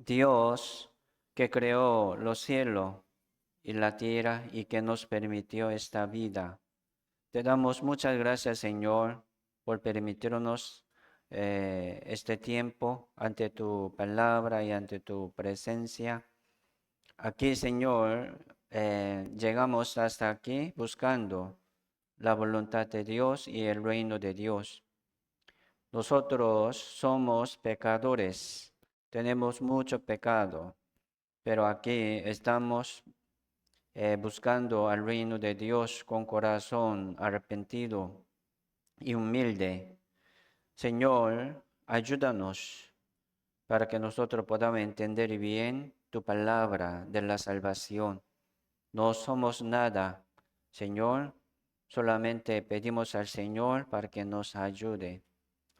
Dios que creó los cielos y la tierra y que nos permitió esta vida. Te damos muchas gracias, Señor, por permitirnos este tiempo ante tu palabra y ante tu presencia. Aquí, Señor, llegamos hasta aquí buscando la voluntad de Dios y el reino de Dios. Nosotros somos pecadores, tenemos mucho pecado, pero aquí estamos buscando al reino de Dios con corazón arrepentido y humilde. Señor, ayúdanos para que nosotros podamos entender bien tu palabra de la salvación. No somos nada, Señor, solamente pedimos al Señor para que nos ayude.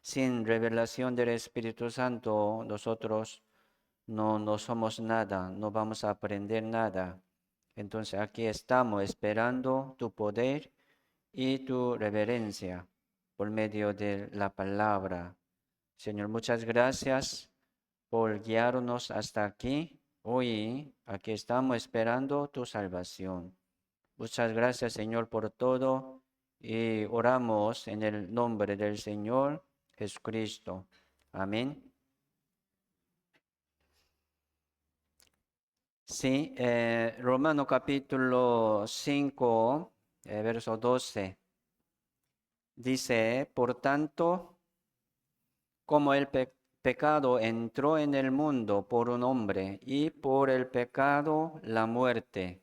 Sin revelación del Espíritu Santo, nosotros no somos nada, no vamos a aprender nada. Entonces aquí estamos esperando tu poder y tu reverencia por medio de la palabra. Señor, muchas gracias por guiarnos hasta aquí. Hoy aquí estamos esperando tu salvación. Muchas gracias, Señor, por todo y oramos en el nombre del Señor Jesucristo. Amén. Sí, Romano capítulo 5, verso 12. Dice, por tanto, como el pecado entró en el mundo por un hombre y por el pecado la muerte,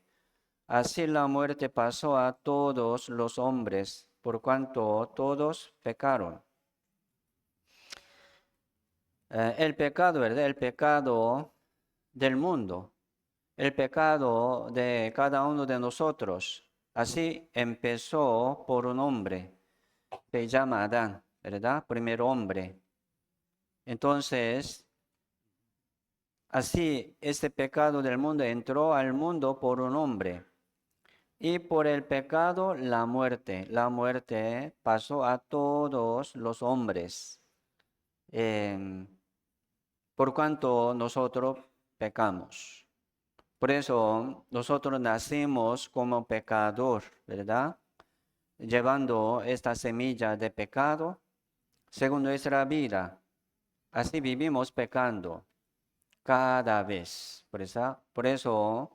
así la muerte pasó a todos los hombres, por cuanto todos pecaron. El pecado, ¿verdad? El pecado del mundo, el pecado de cada uno de nosotros. Así empezó por un hombre, se llama Adán, ¿verdad? Primer hombre. Entonces, así este pecado del mundo entró al mundo por un hombre. Y por el pecado la muerte. La muerte pasó a todos los hombres. Por cuanto nosotros pecamos. Por eso nosotros nacimos como pecador, ¿verdad? Llevando esta semilla de pecado según nuestra vida. Así vivimos pecando cada vez. Por eso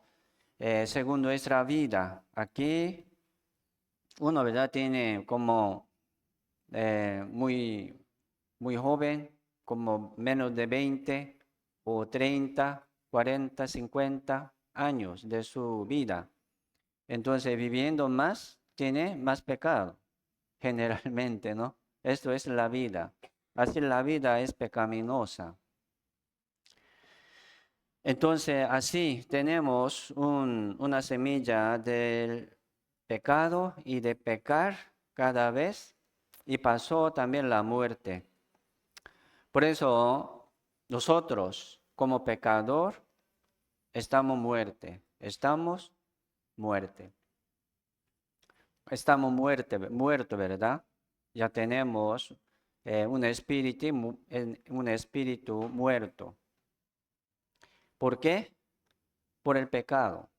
según nuestra vida, aquí uno, ¿verdad? Tiene como muy joven, como menos de 20 o 30, 40, 50 años de su vida. Entonces, viviendo más, tiene más pecado, generalmente, ¿no? Esto es la vida. Así la vida es pecaminosa. Entonces, así tenemos una semilla del pecado y de pecar cada vez, y pasó también la muerte. Por eso, nosotros como pecador estamos muertos, muerte. Estamos muertos, ¿verdad? Ya tenemos un espíritu muerto. ¿Por qué? Por el pecado.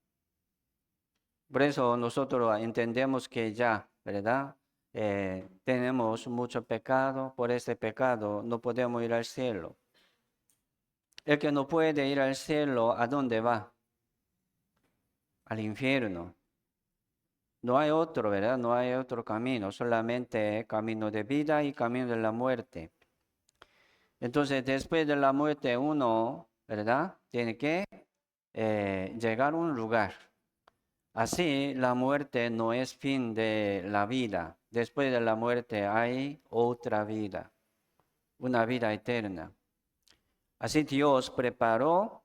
Por eso nosotros entendemos que ya, ¿verdad? Tenemos mucho pecado, por ese pecado no podemos ir al cielo. El que no puede ir al cielo, ¿a dónde va? Al infierno. No hay otro, ¿verdad? No hay otro camino, solamente camino de vida y camino de la muerte. Entonces, después de la muerte uno, ¿verdad? Tiene que llegar a un lugar. Así, la muerte no es fin de la vida. Después de la muerte hay otra vida, una vida eterna. Así Dios preparó,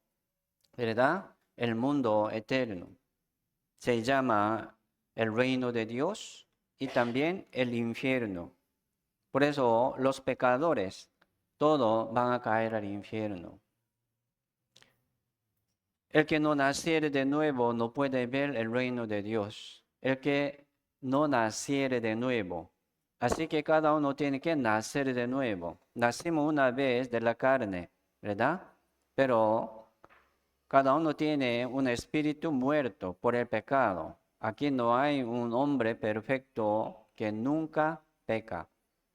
¿verdad? El mundo eterno. Se llama el reino de Dios y también el infierno. Por eso los pecadores, todos van a caer al infierno. El que no naciere de nuevo no puede ver el reino de Dios. El que no naciere de nuevo. Así que cada uno tiene que nacer de nuevo. Nacimos una vez de la carne, ¿verdad? Pero cada uno tiene un espíritu muerto por el pecado. Aquí no hay un hombre perfecto que nunca peca.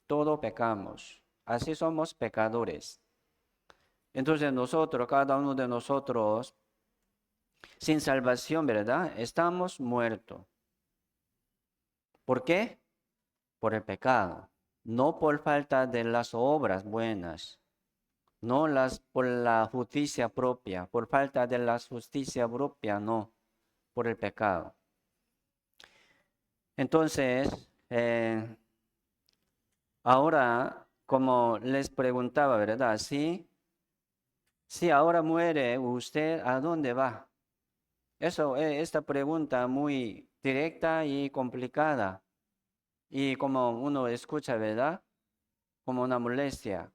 Todos pecamos. Así somos pecadores. Entonces nosotros, cada uno de nosotros, sin salvación, ¿verdad? Estamos muertos. ¿Por qué? Por el pecado. No por falta de las obras buenas. No por la justicia propia. Por falta de la justicia propia, no. Por el pecado. Entonces, ahora, como les preguntaba, ¿verdad? Si ahora muere usted, ¿a dónde va? Esta pregunta muy directa y complicada. Y como uno escucha, ¿verdad? Como una molestia.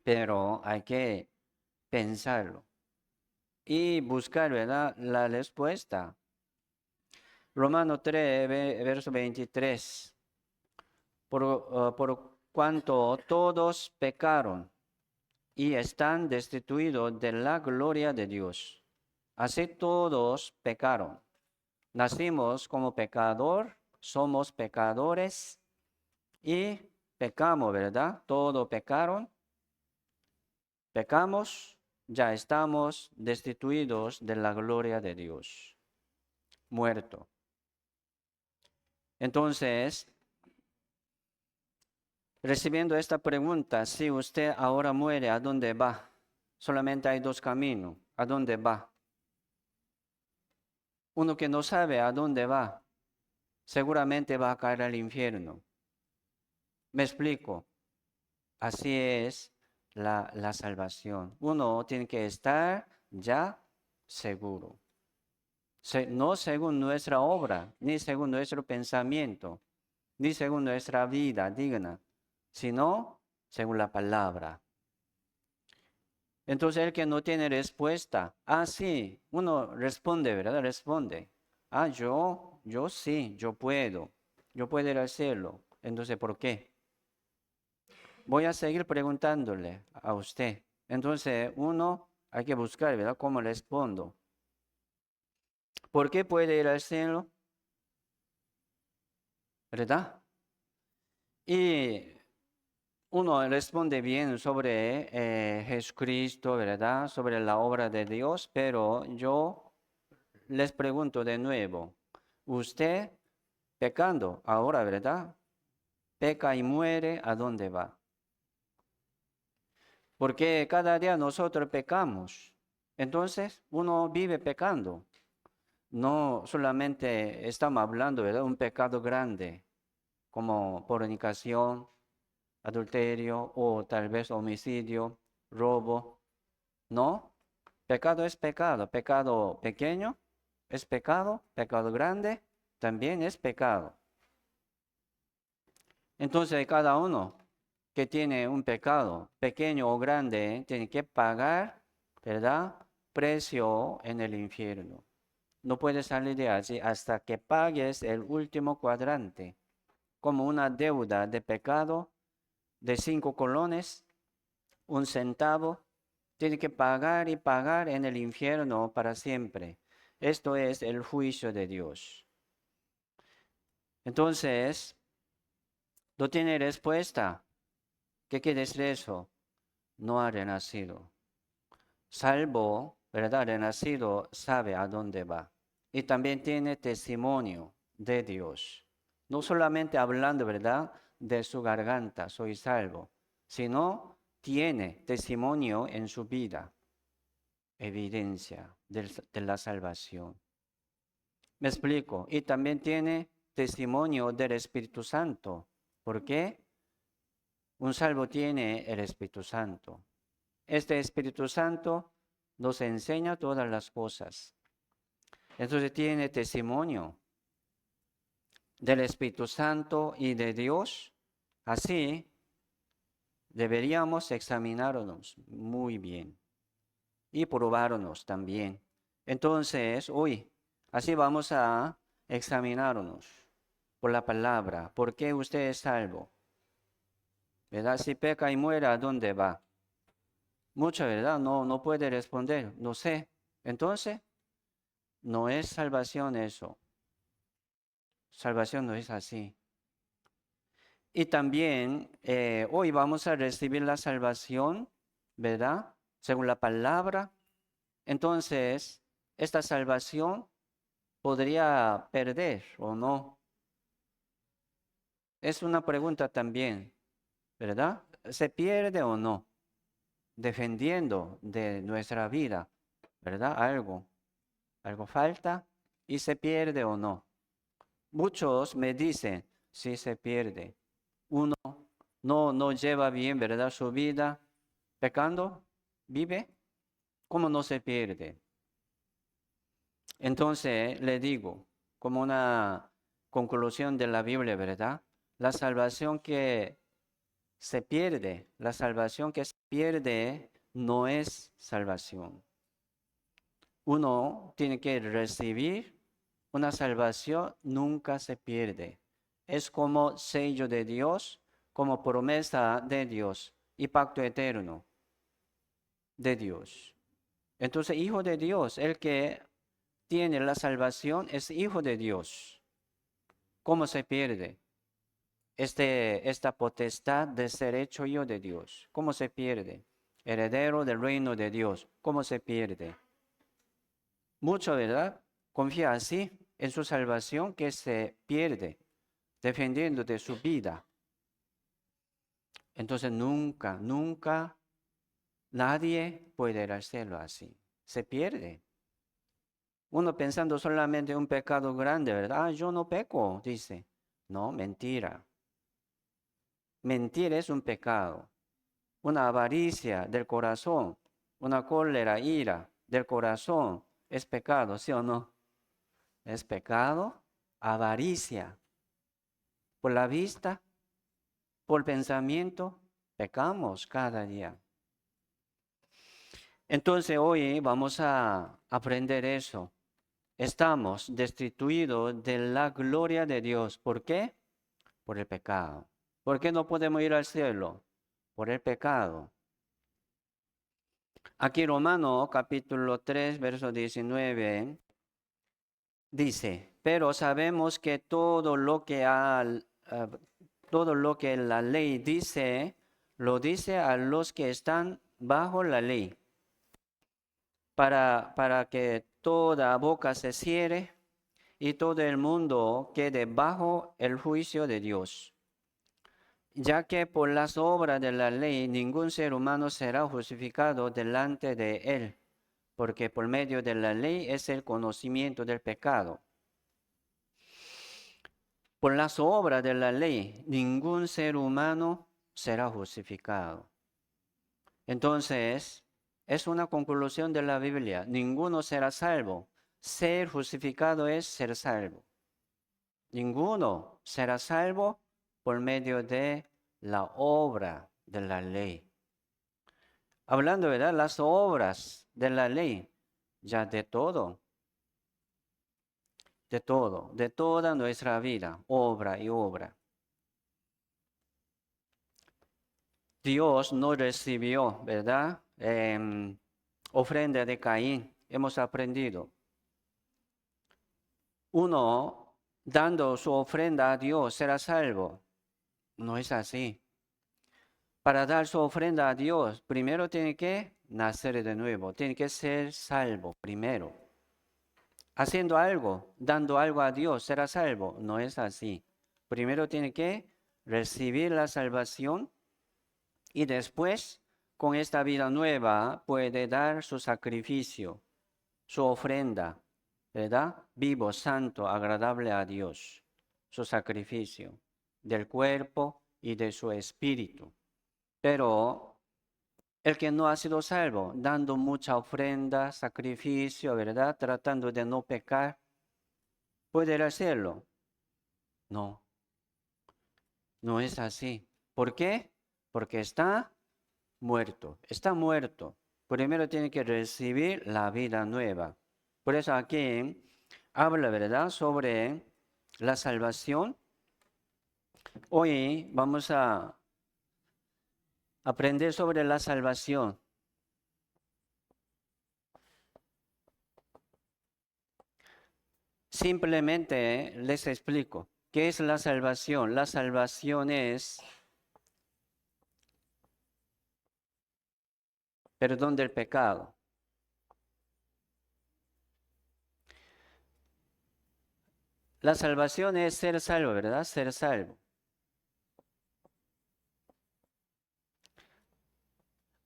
Pero hay que pensarlo y buscar, ¿verdad? La respuesta. Romano 3, verso 23. Por cuanto todos pecaron y están destituidos de la gloria de Dios. Así todos pecaron. Nacimos como pecador, somos pecadores y pecamos, ¿verdad? Todos pecaron, pecamos, ya estamos destituidos de la gloria de Dios, muerto. Entonces, recibiendo esta pregunta, si usted ahora muere, ¿a dónde va? Solamente hay dos caminos. ¿A dónde va? Uno que no sabe a dónde va, seguramente va a caer al infierno. Me explico. Así es la salvación. Uno tiene que estar ya seguro. No según nuestra obra, ni según nuestro pensamiento, ni según nuestra vida digna, sino según la palabra. Entonces el que no tiene respuesta, sí, uno responde, ¿verdad? Responde. Yo sí, yo puedo hacerlo. Entonces, ¿por qué? Voy a seguir preguntándole a usted. Entonces, uno hay que buscar, ¿verdad? ¿Cómo respondo? ¿Por qué puede ir al cielo? ¿Verdad? Y uno responde bien sobre Jesucristo, ¿verdad? Sobre la obra de Dios, pero yo les pregunto de nuevo, usted pecando ahora, ¿verdad? Peca y muere, ¿a dónde va? Porque cada día nosotros pecamos. Entonces, uno vive pecando. No solamente estamos hablando, ¿verdad? Un pecado grande, como fornicación, adulterio o tal vez homicidio, robo. No, pecado es pecado. Pecado pequeño es pecado. Pecado grande también es pecado. Entonces, cada uno que tiene un pecado, pequeño o grande, tiene que pagar, ¿verdad? Precio en el infierno. No puedes salir de allí hasta que pagues el último cuadrante, como una deuda de pecado de 5 colones, 1 centavo. Tiene que pagar y pagar en el infierno para siempre. Esto es el juicio de Dios. Entonces, no tiene respuesta. ¿Qué quiere decir eso? No ha renacido. Salvo, ¿verdad? Renacido sabe a dónde va. Y también tiene testimonio de Dios. No solamente hablando, ¿verdad? De su garganta, soy salvo, sino tiene testimonio en su vida, evidencia de la salvación. Me explico. Y también tiene testimonio del Espíritu Santo. ¿Por qué? Un salvo tiene el Espíritu Santo. Este Espíritu Santo nos enseña todas las cosas. Entonces tiene testimonio del Espíritu Santo y de Dios. Así deberíamos examinarnos muy bien y probarnos también. Entonces, así vamos a examinarnos. por la palabra. ¿Por qué usted es salvo? ¿Verdad? Si peca y muere, ¿a dónde va? Mucha verdad, no puede responder, no sé. Entonces, no es salvación eso. Salvación no es así. Y también hoy vamos a recibir la salvación, ¿verdad? Según la palabra. Entonces, esta salvación podría perder o no. Es una pregunta también, ¿verdad? ¿Se pierde o no? Defendiendo de nuestra vida, ¿verdad? Algo falta y se pierde o no. Muchos me dicen, si se pierde. Uno no lleva bien, ¿verdad? Su vida pecando, vive, ¿cómo no se pierde? Entonces le digo, como una conclusión de la Biblia, ¿verdad? La salvación que se pierde, la salvación que se pierde no es salvación. Uno tiene que recibir una salvación, nunca se pierde. Es como sello de Dios, como promesa de Dios y pacto eterno de Dios. Entonces, hijo de Dios, el que tiene la salvación es hijo de Dios. ¿Cómo se pierde esta potestad de ser hecho hijo de Dios? ¿Cómo se pierde? Heredero del reino de Dios. ¿Cómo se pierde? Mucho, ¿verdad? Confía así en su salvación que se pierde, defendiendo de su vida. Entonces nunca nadie puede hacerlo así. Se pierde. Uno pensando solamente en un pecado grande, ¿verdad? Yo no peco, dice. No, mentira. Mentir es un pecado. Una avaricia del corazón, una cólera, ira del corazón, es pecado, ¿sí o no? Es pecado, avaricia. Por la vista, por pensamiento, pecamos cada día. Entonces hoy vamos a aprender eso. Estamos destituidos de la gloria de Dios. ¿Por qué? Por el pecado. ¿Por qué no podemos ir al cielo? Por el pecado. Aquí Romano capítulo 3, verso 19, dice, pero sabemos que todo lo que la ley dice, lo dice a los que están bajo la ley, para que toda boca se cierre y todo el mundo quede bajo el juicio de Dios. Ya que por las obras de la ley ningún ser humano será justificado delante de él, porque por medio de la ley es el conocimiento del pecado. Por las obras de la ley ningún ser humano será justificado. Entonces, es una conclusión de la Biblia. Ninguno será salvo. Ser justificado es ser salvo. Ninguno será salvo por medio de la obra de la ley. Hablando, ¿verdad? Las obras de la ley, ya de toda nuestra vida, obra y obra. Dios no recibió, ¿verdad? Ofrenda de Caín, hemos aprendido. Uno, dando su ofrenda a Dios, será salvo. No es así. Para dar su ofrenda a Dios, primero tiene que nacer de nuevo, tiene que ser salvo primero. Haciendo algo, dando algo a Dios, será salvo. No es así. Primero tiene que recibir la salvación y después, con esta vida nueva, puede dar su sacrificio, su ofrenda, ¿verdad? Vivo, santo, agradable a Dios. Su sacrificio del cuerpo y de su espíritu. Pero el que no ha sido salvo, dando mucha ofrenda, sacrificio, ¿verdad? Tratando de no pecar, ¿puede hacerlo? No, no es así. ¿Por qué? Porque está muerto. Está muerto. Primero tiene que recibir la vida nueva. Por eso aquí habla, ¿verdad?, sobre la salvación Hoy vamos a aprender sobre la salvación. Simplemente les explico. ¿Qué es la salvación? La salvación es perdón del pecado. La salvación es ser salvo, ¿verdad? Ser salvo.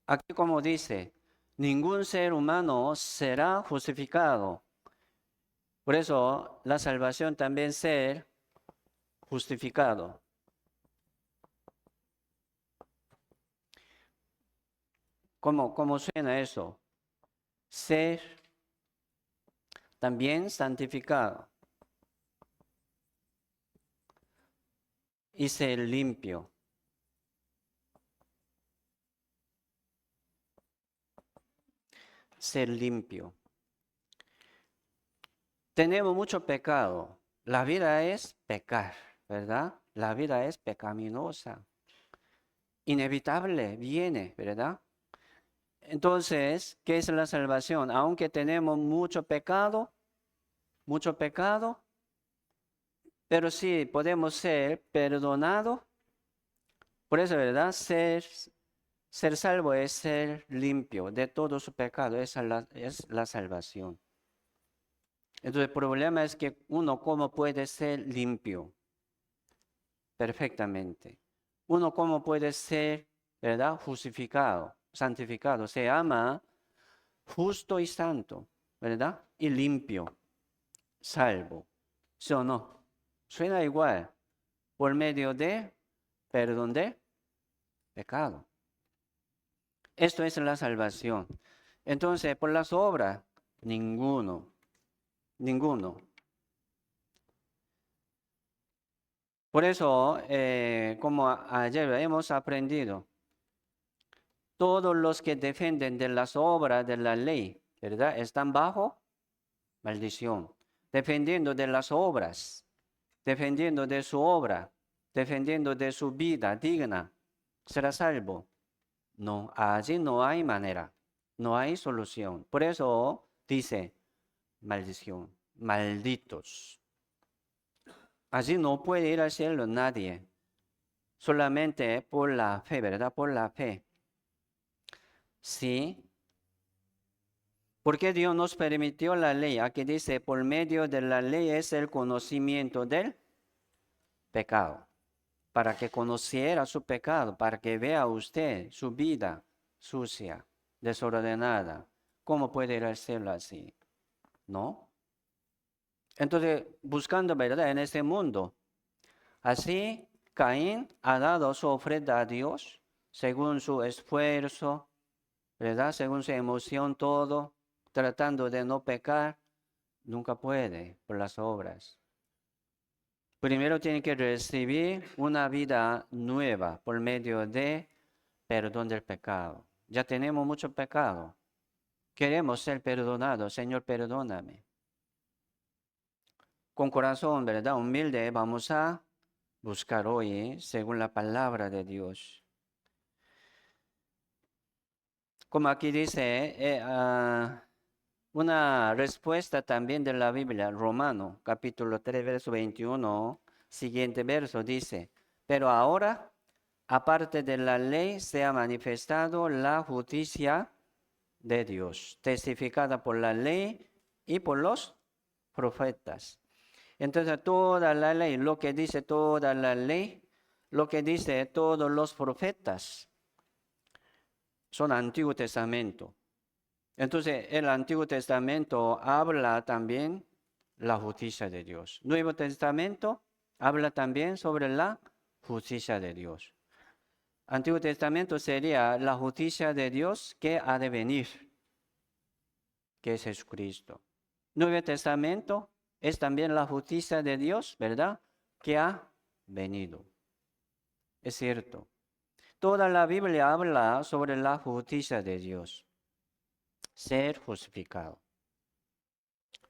Aquí como dice, ningún ser humano será justificado. Por eso la salvación también ser justificado. ¿Cómo suena eso? Ser también santificado y ser limpio. Ser limpio. Tenemos mucho pecado. La vida es pecar, ¿verdad? La vida es pecaminosa. Inevitable viene, ¿verdad? Entonces, ¿qué es la salvación? Aunque tenemos mucho pecado, pero sí podemos ser perdonados. Por eso, ¿verdad? Ser salvo es ser limpio de todo su pecado. Esa es la salvación. Entonces, el problema es que uno, ¿cómo puede ser limpio? Perfectamente. Uno, ¿cómo puede ser, verdad? Justificado, santificado. Se ama justo y santo, ¿verdad? Y limpio, salvo. ¿Sí o no? Suena igual. Por medio de perdón de pecado. Esto es la salvación. Entonces, por las obras, ninguno. Por eso, como ayer hemos aprendido, todos los que defienden de las obras de la ley, ¿verdad? Están bajo maldición. Defendiendo de las obras, defendiendo de su obra, defendiendo de su vida digna, será salvo. No, allí no hay manera, no hay solución. Por eso dice, maldición, malditos. Allí no puede ir al cielo nadie, solamente por la fe, ¿verdad? Por la fe. Sí. ¿Por qué Dios nos permitió la ley? Aquí dice, por medio de la ley es el conocimiento del pecado. Para que conociera su pecado, para que vea usted su vida sucia, desordenada. ¿Cómo puede ir al cielo así? ¿No? Entonces, buscando verdad en este mundo. Así, Caín ha dado su ofrenda a Dios según su esfuerzo, ¿verdad? Según su emoción, todo, tratando de no pecar. Nunca puede por las obras. Primero tiene que recibir una vida nueva por medio de perdón del pecado. Ya tenemos mucho pecado. Queremos ser perdonados. Señor, perdóname. Con corazón, ¿verdad? Humilde, vamos a buscar hoy, según la palabra de Dios. Como aquí dice, una respuesta también de la Biblia, Romano, capítulo 3, verso 21, siguiente verso dice, pero ahora, aparte de la ley, se ha manifestado la justicia de Dios, testificada por la ley y por los profetas. Entonces, toda la ley, lo que dice toda la ley, lo que dice todos los profetas, son Antiguo Testamento. Entonces, el Antiguo Testamento habla también la justicia de Dios. Nuevo Testamento habla también sobre la justicia de Dios. Antiguo Testamento sería la justicia de Dios que ha de venir, que es Jesucristo. Nuevo Testamento es también la justicia de Dios, ¿verdad? Que ha venido. Es cierto. Toda la Biblia habla sobre la justicia de Dios. Ser justificado.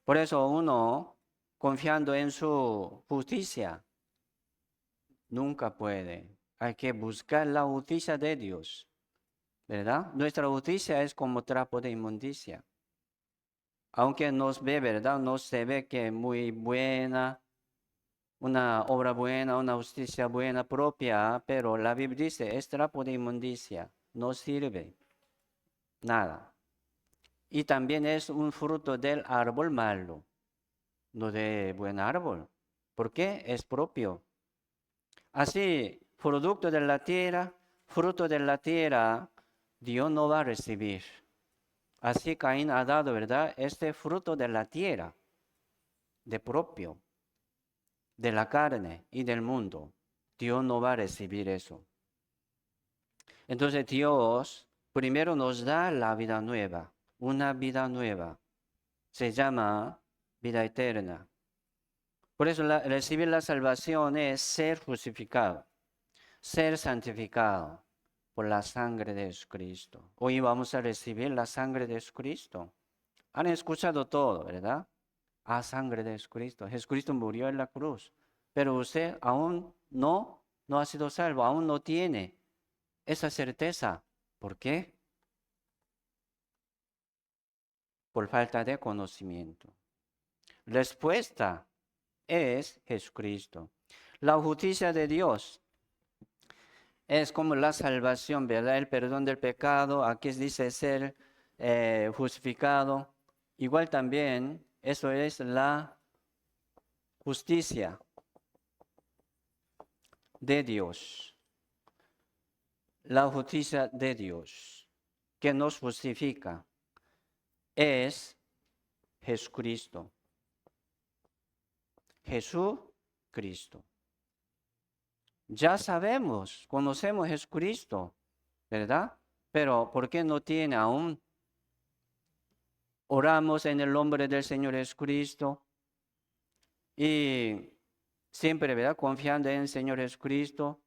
Por eso uno, confiando en su justicia, Nunca puede. Hay que buscar la justicia de Dios, ¿verdad? Nuestra justicia es como trapo de inmundicia. Aunque nos ve, ¿verdad? No se ve que es muy buena, una obra buena, una justicia buena propia, pero la Biblia dice, es trapo de inmundicia, no sirve nada. Y también es un fruto del árbol malo, no de buen árbol. ¿Por qué? Es propio. Así, fruto de la tierra, Dios no va a recibir. Así Caín ha dado, ¿verdad? Este fruto de la tierra, de propio, de la carne y del mundo. Dios no va a recibir eso. Entonces Dios primero nos da la vida nueva, una vida nueva. Se llama vida eterna. Por eso recibir la salvación es ser justificado, ser santificado por la sangre de Jesucristo. Hoy vamos a recibir la sangre de Jesucristo. Han escuchado todo, ¿verdad? Ah, sangre de Jesucristo. Jesucristo murió en la cruz. Pero usted aún no ha sido salvo, aún no tiene esa certeza. ¿Por qué? Por falta de conocimiento. Respuesta es Jesucristo. La justicia de Dios es como la salvación, ¿verdad? El perdón del pecado. Aquí dice ser justificado. Igual también, eso es la justicia de Dios. La justicia de Dios que nos justifica es Jesucristo. Jesucristo. Ya sabemos, conocemos a Jesucristo, ¿verdad? Pero ¿por qué no tiene aún? Oramos en el nombre del Señor Jesucristo y siempre, ¿verdad? Confiando en el Señor Jesucristo,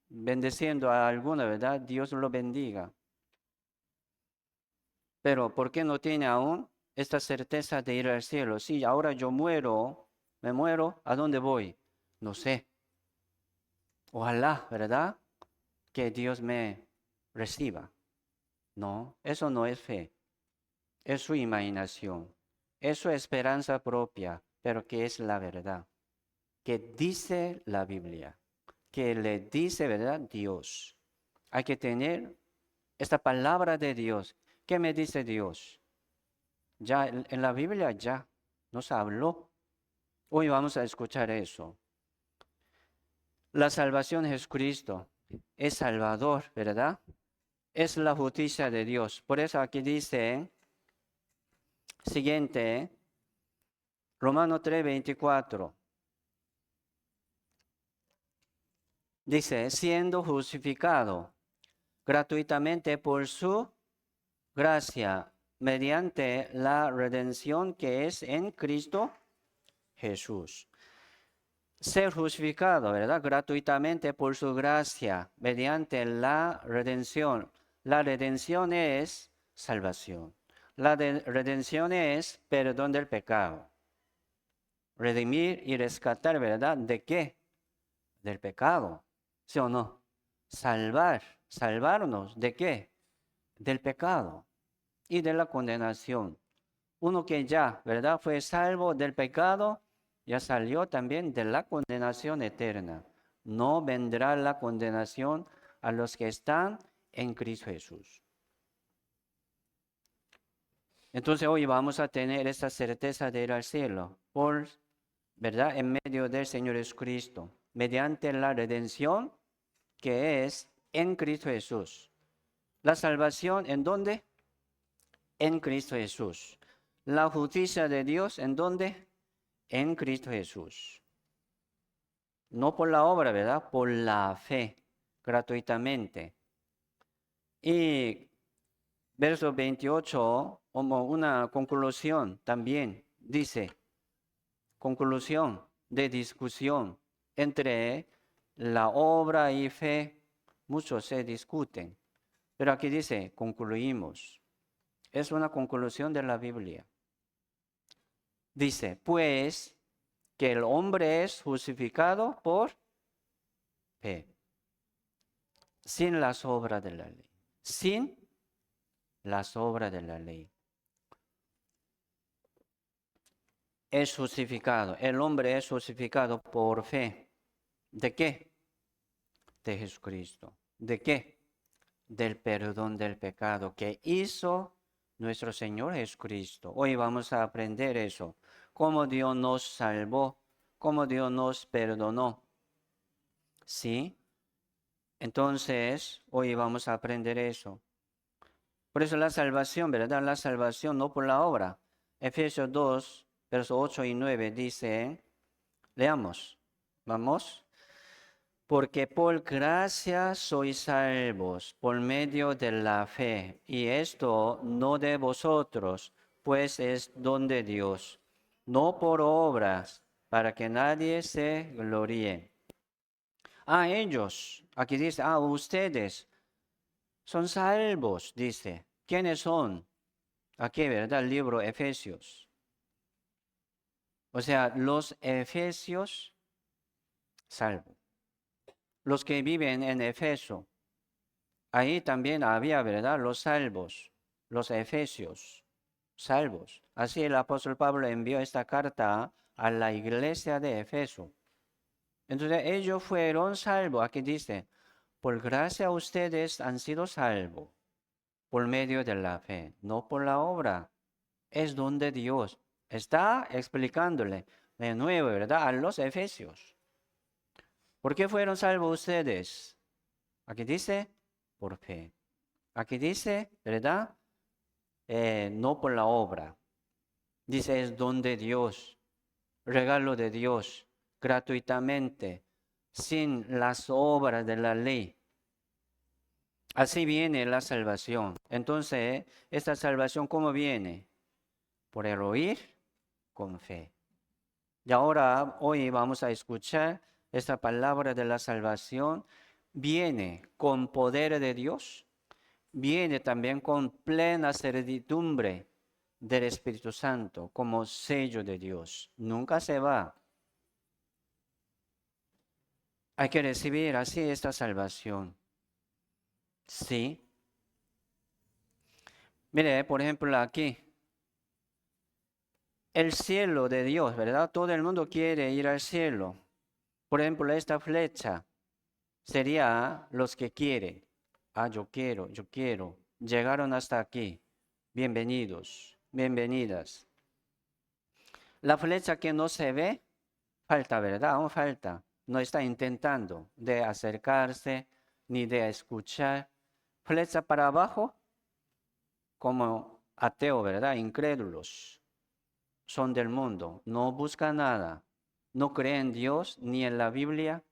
bendeciendo a alguna, ¿verdad? Dios lo bendiga. Pero ¿por qué no tiene aún esta certeza de ir al cielo? Sí, ahora yo muero, me muero, ¿a dónde voy? No sé. Ojalá, ¿verdad? Que Dios me reciba. No, eso no es fe. Es su imaginación. Es su esperanza propia, pero que es la verdad. Que dice la Biblia. Que le dice, ¿verdad? Dios. Hay que tener esta palabra de Dios. ¿Qué me dice Dios? Ya en la Biblia ya nos habló. Hoy vamos a escuchar eso. La salvación de Jesucristo es Salvador, ¿verdad? Es la justicia de Dios. Por eso aquí dice, siguiente, Romano 3:24. Dice, siendo justificado gratuitamente por su gracia, mediante la redención que es en Cristo Jesús. Ser justificado, ¿verdad? Gratuitamente por su gracia, mediante la redención. La redención es salvación. La redención es perdón del pecado. Redimir y rescatar, ¿verdad? ¿De qué? Del pecado. ¿Sí o no? Salvarnos. ¿De qué? Del pecado y de la condenación. Uno que ya, ¿verdad? Fue salvo del pecado, ya salió también de la condenación eterna. No vendrá la condenación a los que están en Cristo Jesús. Entonces hoy vamos a tener esa certeza de ir al cielo, por, ¿verdad? En medio del Señor Jesucristo, mediante la redención que es en Cristo Jesús. La salvación, ¿en dónde? En Cristo Jesús. La justicia de Dios, ¿en dónde? En Cristo Jesús. No por la obra, ¿verdad? Por la fe, gratuitamente. Y verso 28, como una conclusión también, dice, conclusión de discusión entre la obra y fe, muchos se discuten. Pero aquí dice, concluimos. Es una conclusión de la Biblia. Dice, pues, que el hombre es justificado por fe, sin las obras de la ley, sin las obras de la ley. Es justificado, el hombre es justificado por fe. ¿De qué? De Jesucristo. ¿De qué? Del perdón del pecado que hizo nuestro Señor Jesucristo. Hoy vamos a aprender eso, cómo Dios nos salvó, cómo Dios nos perdonó. ¿Sí? Entonces, hoy vamos a aprender eso. Por eso la salvación, ¿verdad? La salvación no por la obra. Efesios 2, versos 8 y 9 dice, leamos, vamos. Porque por gracia sois salvos por medio de la fe, y esto no de vosotros, pues es don de Dios, no por obras, para que nadie se gloríe. A ellos, aquí dice, ustedes son salvos, dice. ¿Quiénes son? Aquí, ¿verdad? El libro Efesios. O sea, los efesios salvos. Los que viven en Efeso. Ahí también había, ¿verdad? Los salvos, los efesios, salvos. Así el apóstol Pablo envió esta carta a la iglesia de Efeso. Entonces ellos fueron salvos. Aquí dice, por gracia ustedes han sido salvos por medio de la fe, no por la obra. Es don de Dios. Está explicándole de nuevo, ¿verdad? A los efesios. ¿Por qué fueron salvos ustedes? Aquí dice, por fe. Aquí dice, ¿verdad? No por la obra. Dice, es don de Dios, regalo de Dios, gratuitamente, sin las obras de la ley. Así viene la salvación. Entonces, ¿esta salvación cómo viene? Por el oír con fe. Y ahora, hoy vamos a escuchar esta palabra de la salvación. Viene con poder de Dios. Viene también con plena certidumbre del Espíritu Santo como sello de Dios. Nunca se va. Hay que recibir así esta salvación. Sí. Mire, por ejemplo, aquí. El cielo de Dios, ¿verdad? Todo el mundo quiere ir al cielo. Por ejemplo, esta flecha sería los que quieren. Yo quiero. Llegaron hasta aquí. Bienvenidos, bienvenidas. La flecha que no se ve, falta, ¿verdad? Aún falta. No está intentando de acercarse ni de escuchar. Flecha para abajo, como ateo, ¿verdad? Incrédulos. Son del mundo. No buscan nada. No creen en Dios ni en la Biblia.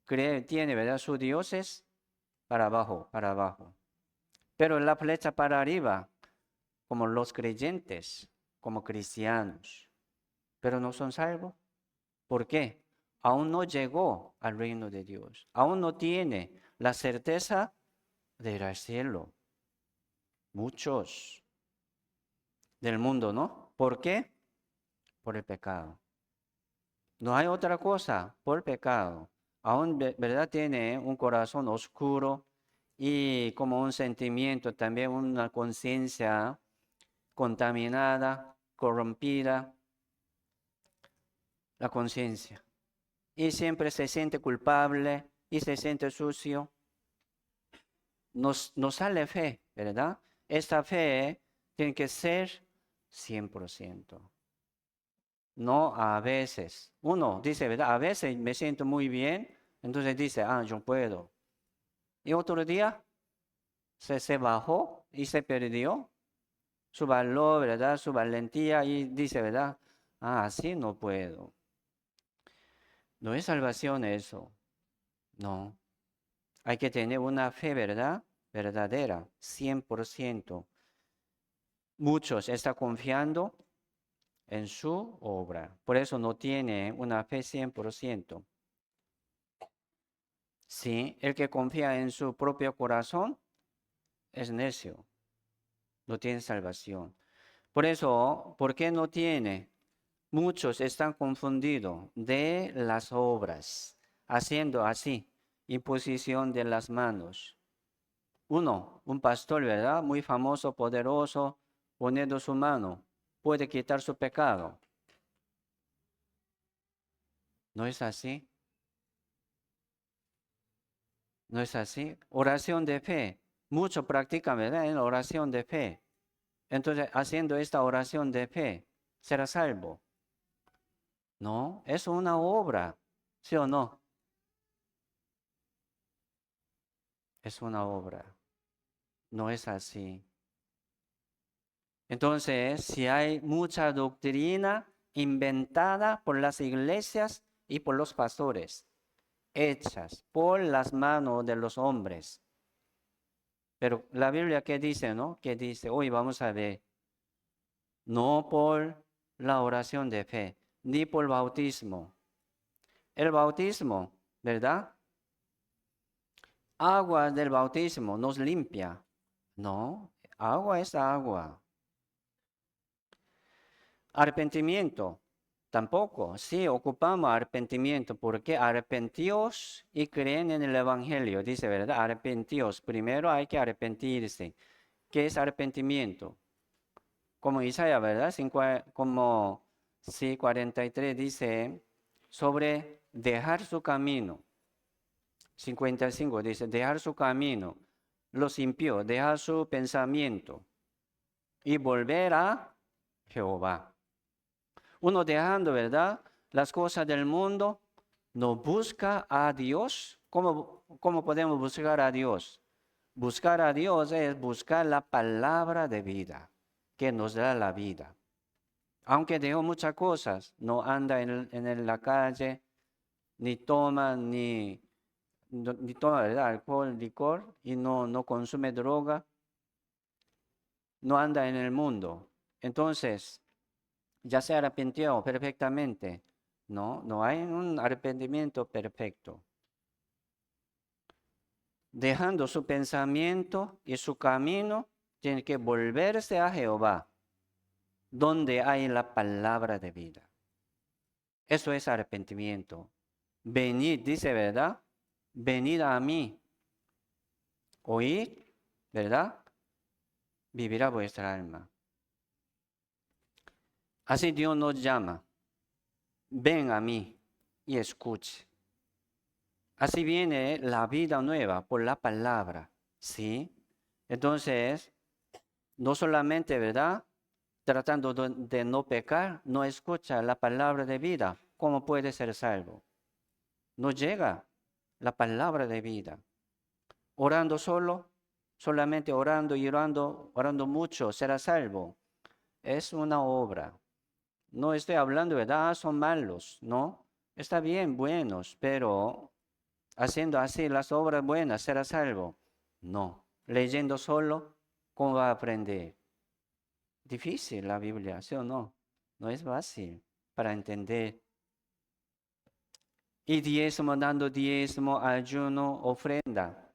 Tiene, ¿verdad? Sus dioses para abajo, para abajo. Pero la flecha para arriba, como los creyentes, como cristianos. Pero no son salvos. ¿Por qué? Aún no llegó al reino de Dios. Aún no tiene la certeza de ir al cielo. Muchos del mundo, ¿no? ¿Por qué? Por el pecado. No hay otra cosa, por pecado. Aún, ¿verdad? Tiene un corazón oscuro y como un sentimiento, también una conciencia contaminada, corrompida, la conciencia. Y siempre se siente culpable y se siente sucio. Nos sale fe, ¿verdad? Esta fe tiene que ser 100%. No a veces. Uno dice, ¿verdad? A veces me siento muy bien, entonces dice, yo puedo. Y otro día se bajó y se perdió su valor, ¿verdad? Su valentía y dice, ¿verdad? Así no puedo. No es salvación eso. No. Hay que tener una fe, ¿verdad? Verdadera, 100%. Muchos están confiando en su obra. Por eso no tiene una fe 100%. Sí, el que confía en su propio corazón es necio. No tiene salvación. Por eso, ¿por qué no tiene? Muchos están confundidos de las obras, haciendo así. imposición de las manos. Un pastor, ¿verdad? Muy famoso, poderoso, poniendo su mano, puede quitar su pecado. ¿No es así? ¿No es así? Oración de fe. Muchos practican, ¿verdad? En la oración de fe. Entonces, haciendo esta oración de fe, ¿será salvo? No, es una obra, ¿sí o no? Es una obra. No es así. Entonces, si hay mucha doctrina inventada por las iglesias y por los pastores, hechas por las manos de los hombres. Pero la Biblia, ¿qué dice, no? ¿Qué dice? Hoy vamos a ver. No por la oración de fe, ni por bautismo. El bautismo, ¿verdad? Agua del bautismo nos limpia. No, agua es agua. Arrepentimiento, tampoco. Sí, ocupamos arrepentimiento porque arrepentíos y creen en el Evangelio. Dice, ¿verdad? Arrepentíos. Primero hay que arrepentirse. ¿Qué es arrepentimiento? Como Isaías, ¿verdad? Como sí, 43 dice sobre dejar su camino. 55 dice, dejar su camino. Los impíos, dejar su pensamiento y volver a Jehová. Uno dejando, ¿verdad? Las cosas del mundo, no busca a Dios. ¿Cómo podemos buscar a Dios? Buscar a Dios es buscar la palabra de vida, que nos da la vida. Aunque dejó muchas cosas, no anda en la calle, ni toma, ni toma, ¿verdad? Alcohol, licor, y no consume droga, no anda en el mundo. Entonces, ya se arrepintió perfectamente. No hay un arrepentimiento perfecto. Dejando su pensamiento y su camino, tiene que volverse a Jehová, donde hay la palabra de vida. Eso es arrepentimiento. Venid, dice, ¿verdad? Venid a mí. Oíd, ¿verdad? Vivirá vuestra alma. Así Dios nos llama. Ven a mí y escuche. Así viene la vida nueva por la palabra, ¿sí? Entonces, no solamente, ¿verdad? Tratando de no pecar, no escucha la palabra de vida. ¿Cómo puede ser salvo? No llega la palabra de vida. Orando solo, solamente orando y orando mucho, será salvo. Es una obra. No estoy hablando, ¿verdad? Son malos, ¿no? Está bien, buenos, pero haciendo así las obras buenas, ¿será salvo? No. Leyendo solo, ¿cómo va a aprender? Difícil la Biblia, ¿sí o no? No es fácil para entender. Y diezmo, dando diezmo, ayuno, ofrenda.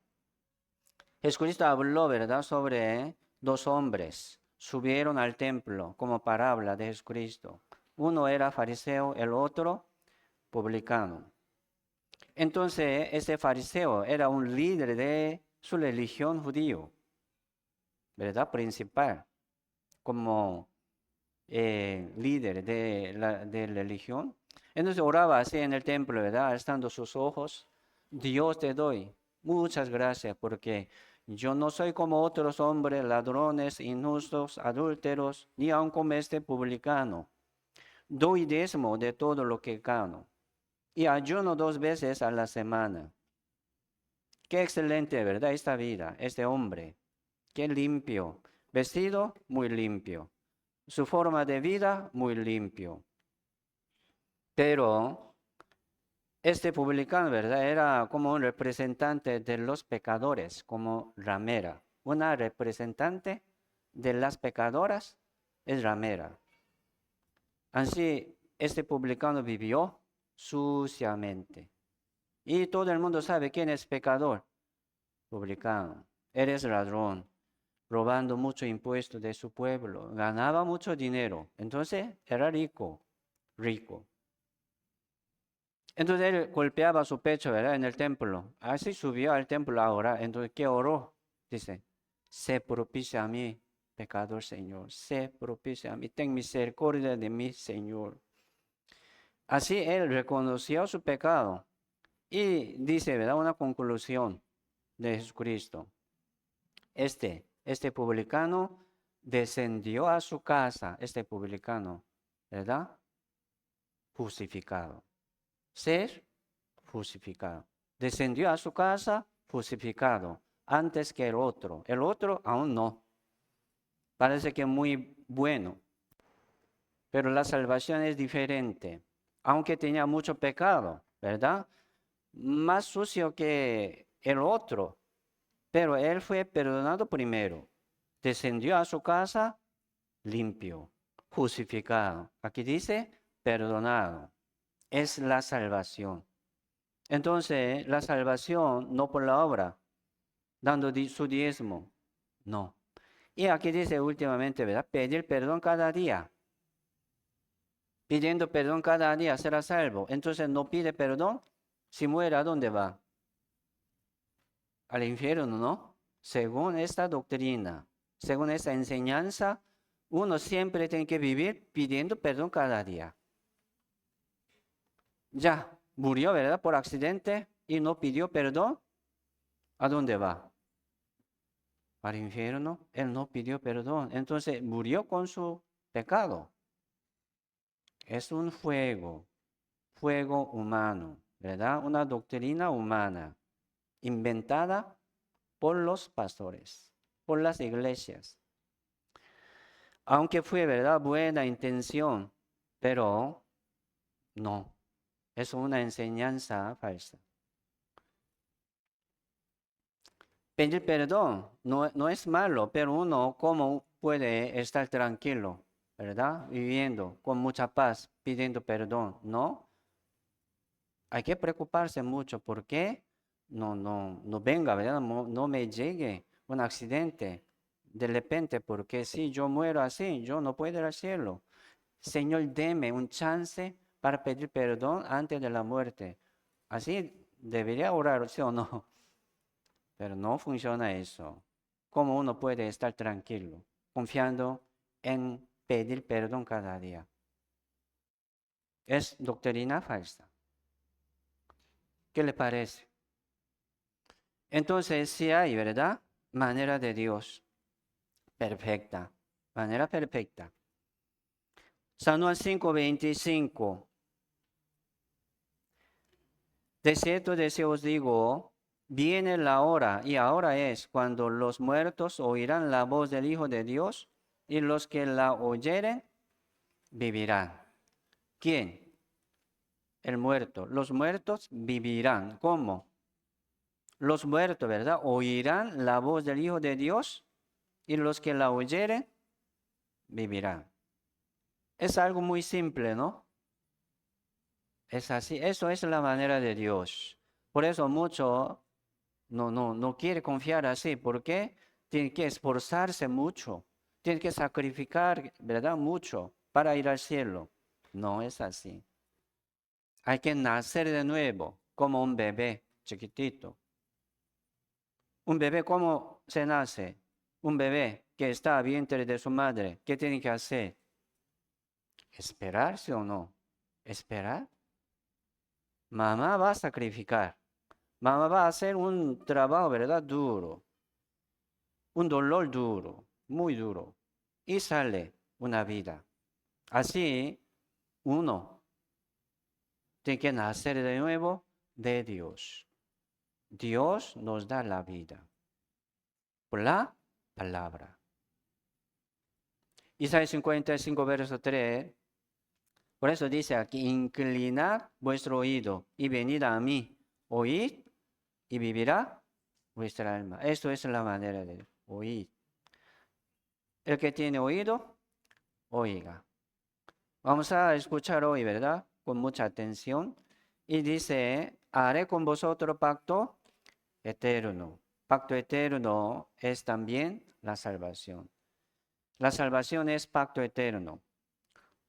Jesucristo habló, ¿verdad?, sobre dos hombres. Subieron al templo como parábola de Jesucristo. Uno era fariseo, el otro publicano. Entonces, ese fariseo era un líder de su religión judío, ¿verdad? Principal, como líder de la religión. Entonces oraba así en el templo, ¿verdad? Alzando sus ojos. Dios te doy muchas gracias porque yo no soy como otros hombres, ladrones, injustos, adúlteros, ni aun como este publicano. Doy diezmo de todo lo que gano y ayuno 2 veces a la semana. Qué excelente, ¿verdad? Esta vida, este hombre. Qué limpio. Vestido, muy limpio. Su forma de vida, muy limpio. Pero este publicano, ¿verdad? Era como un representante de los pecadores, como ramera. Una representante de las pecadoras es ramera. Así, este publicano vivió suciamente. Y todo el mundo sabe quién es pecador. Publicano. Eres ladrón, robando mucho impuesto de su pueblo. Ganaba mucho dinero. Entonces, era rico, rico. Entonces él golpeaba su pecho, ¿verdad? En el templo. Así subió al templo a orar. Entonces, ¿qué oró? Dice, sé propicio a mí, pecador, Señor. Sé propicio a mí. Ten misericordia de mí, Señor. Así él reconoció su pecado. Y dice, ¿verdad? Una conclusión de Jesucristo. Este publicano descendió a su casa, este publicano, ¿verdad? Justificado. Ser justificado. Descendió a su casa justificado antes que el otro. El otro aún no. Parece que muy bueno, pero la salvación es diferente. Aunque tenía mucho pecado, ¿verdad? Más sucio que el otro, pero él fue perdonado primero. Descendió a su casa limpio, justificado. Aquí dice perdonado. Es la salvación. Entonces, la salvación no por la obra, dando su diezmo, no. Y aquí dice últimamente, ¿verdad? Pedir perdón cada día. Pidiendo perdón cada día será salvo. Entonces no pide perdón. Si muere, ¿a dónde va? Al infierno, ¿no? Según esta doctrina, según esta enseñanza, uno siempre tiene que vivir pidiendo perdón cada día. Ya, murió, ¿verdad? Por accidente y no pidió perdón. ¿A dónde va? Al infierno. Él no pidió perdón. Entonces murió con su pecado. Es un fuego humano, ¿verdad? Una doctrina humana, inventada por los pastores, por las iglesias. Aunque fue, ¿verdad? Buena intención, pero no, es una enseñanza falsa. Pedir perdón no es malo, pero uno, ¿cómo puede estar tranquilo, ¿verdad? Viviendo con mucha paz, pidiendo perdón, ¿no? Hay que preocuparse mucho porque no venga, ¿verdad? No me llegue un accidente de repente, porque si yo muero así, yo no puedo hacerlo. Señor, deme un chance para pedir perdón antes de la muerte. Así debería orar, ¿sí o no? Pero no funciona eso. ¿Cómo uno puede estar tranquilo, confiando en pedir perdón cada día? Es doctrina falsa. ¿Qué le parece? Entonces, sí hay, ¿verdad? Manera de Dios perfecta, manera perfecta. San Juan 5:25. De cierto os digo, viene la hora, y ahora es, cuando los muertos oirán la voz del Hijo de Dios, y los que la oyeren vivirán. ¿Quién? El muerto. Los muertos vivirán. ¿Cómo? Los muertos, ¿verdad? Oirán la voz del Hijo de Dios, y los que la oyeren vivirán. Es algo muy simple, ¿no? Es así, eso es la manera de Dios. Por eso mucho no quiere confiar así. ¿Por qué? Tiene que esforzarse mucho, tiene que sacrificar, ¿verdad? Mucho para ir al cielo. No es así. Hay que nacer de nuevo, como un bebé chiquitito. Un bebé, ¿cómo se nace? Un bebé que está a vientre de su madre, ¿qué tiene que hacer? ¿Esperarse o no? ¿Esperar? Mamá va a sacrificar. Mamá va a hacer un trabajo, ¿verdad? Duro. Un dolor duro, muy duro. Y sale una vida. Así, uno tiene que nacer de nuevo de Dios. Dios nos da la vida por la palabra. Isaías 55, verso 3. Por eso dice aquí, inclinad vuestro oído y venid a mí. Oíd y vivirá vuestra alma. Esto es la manera de oír. El que tiene oído, oiga. Vamos a escuchar hoy, ¿verdad? Con mucha atención. Y dice, haré con vosotros pacto eterno. Pacto eterno es también la salvación. La salvación es pacto eterno.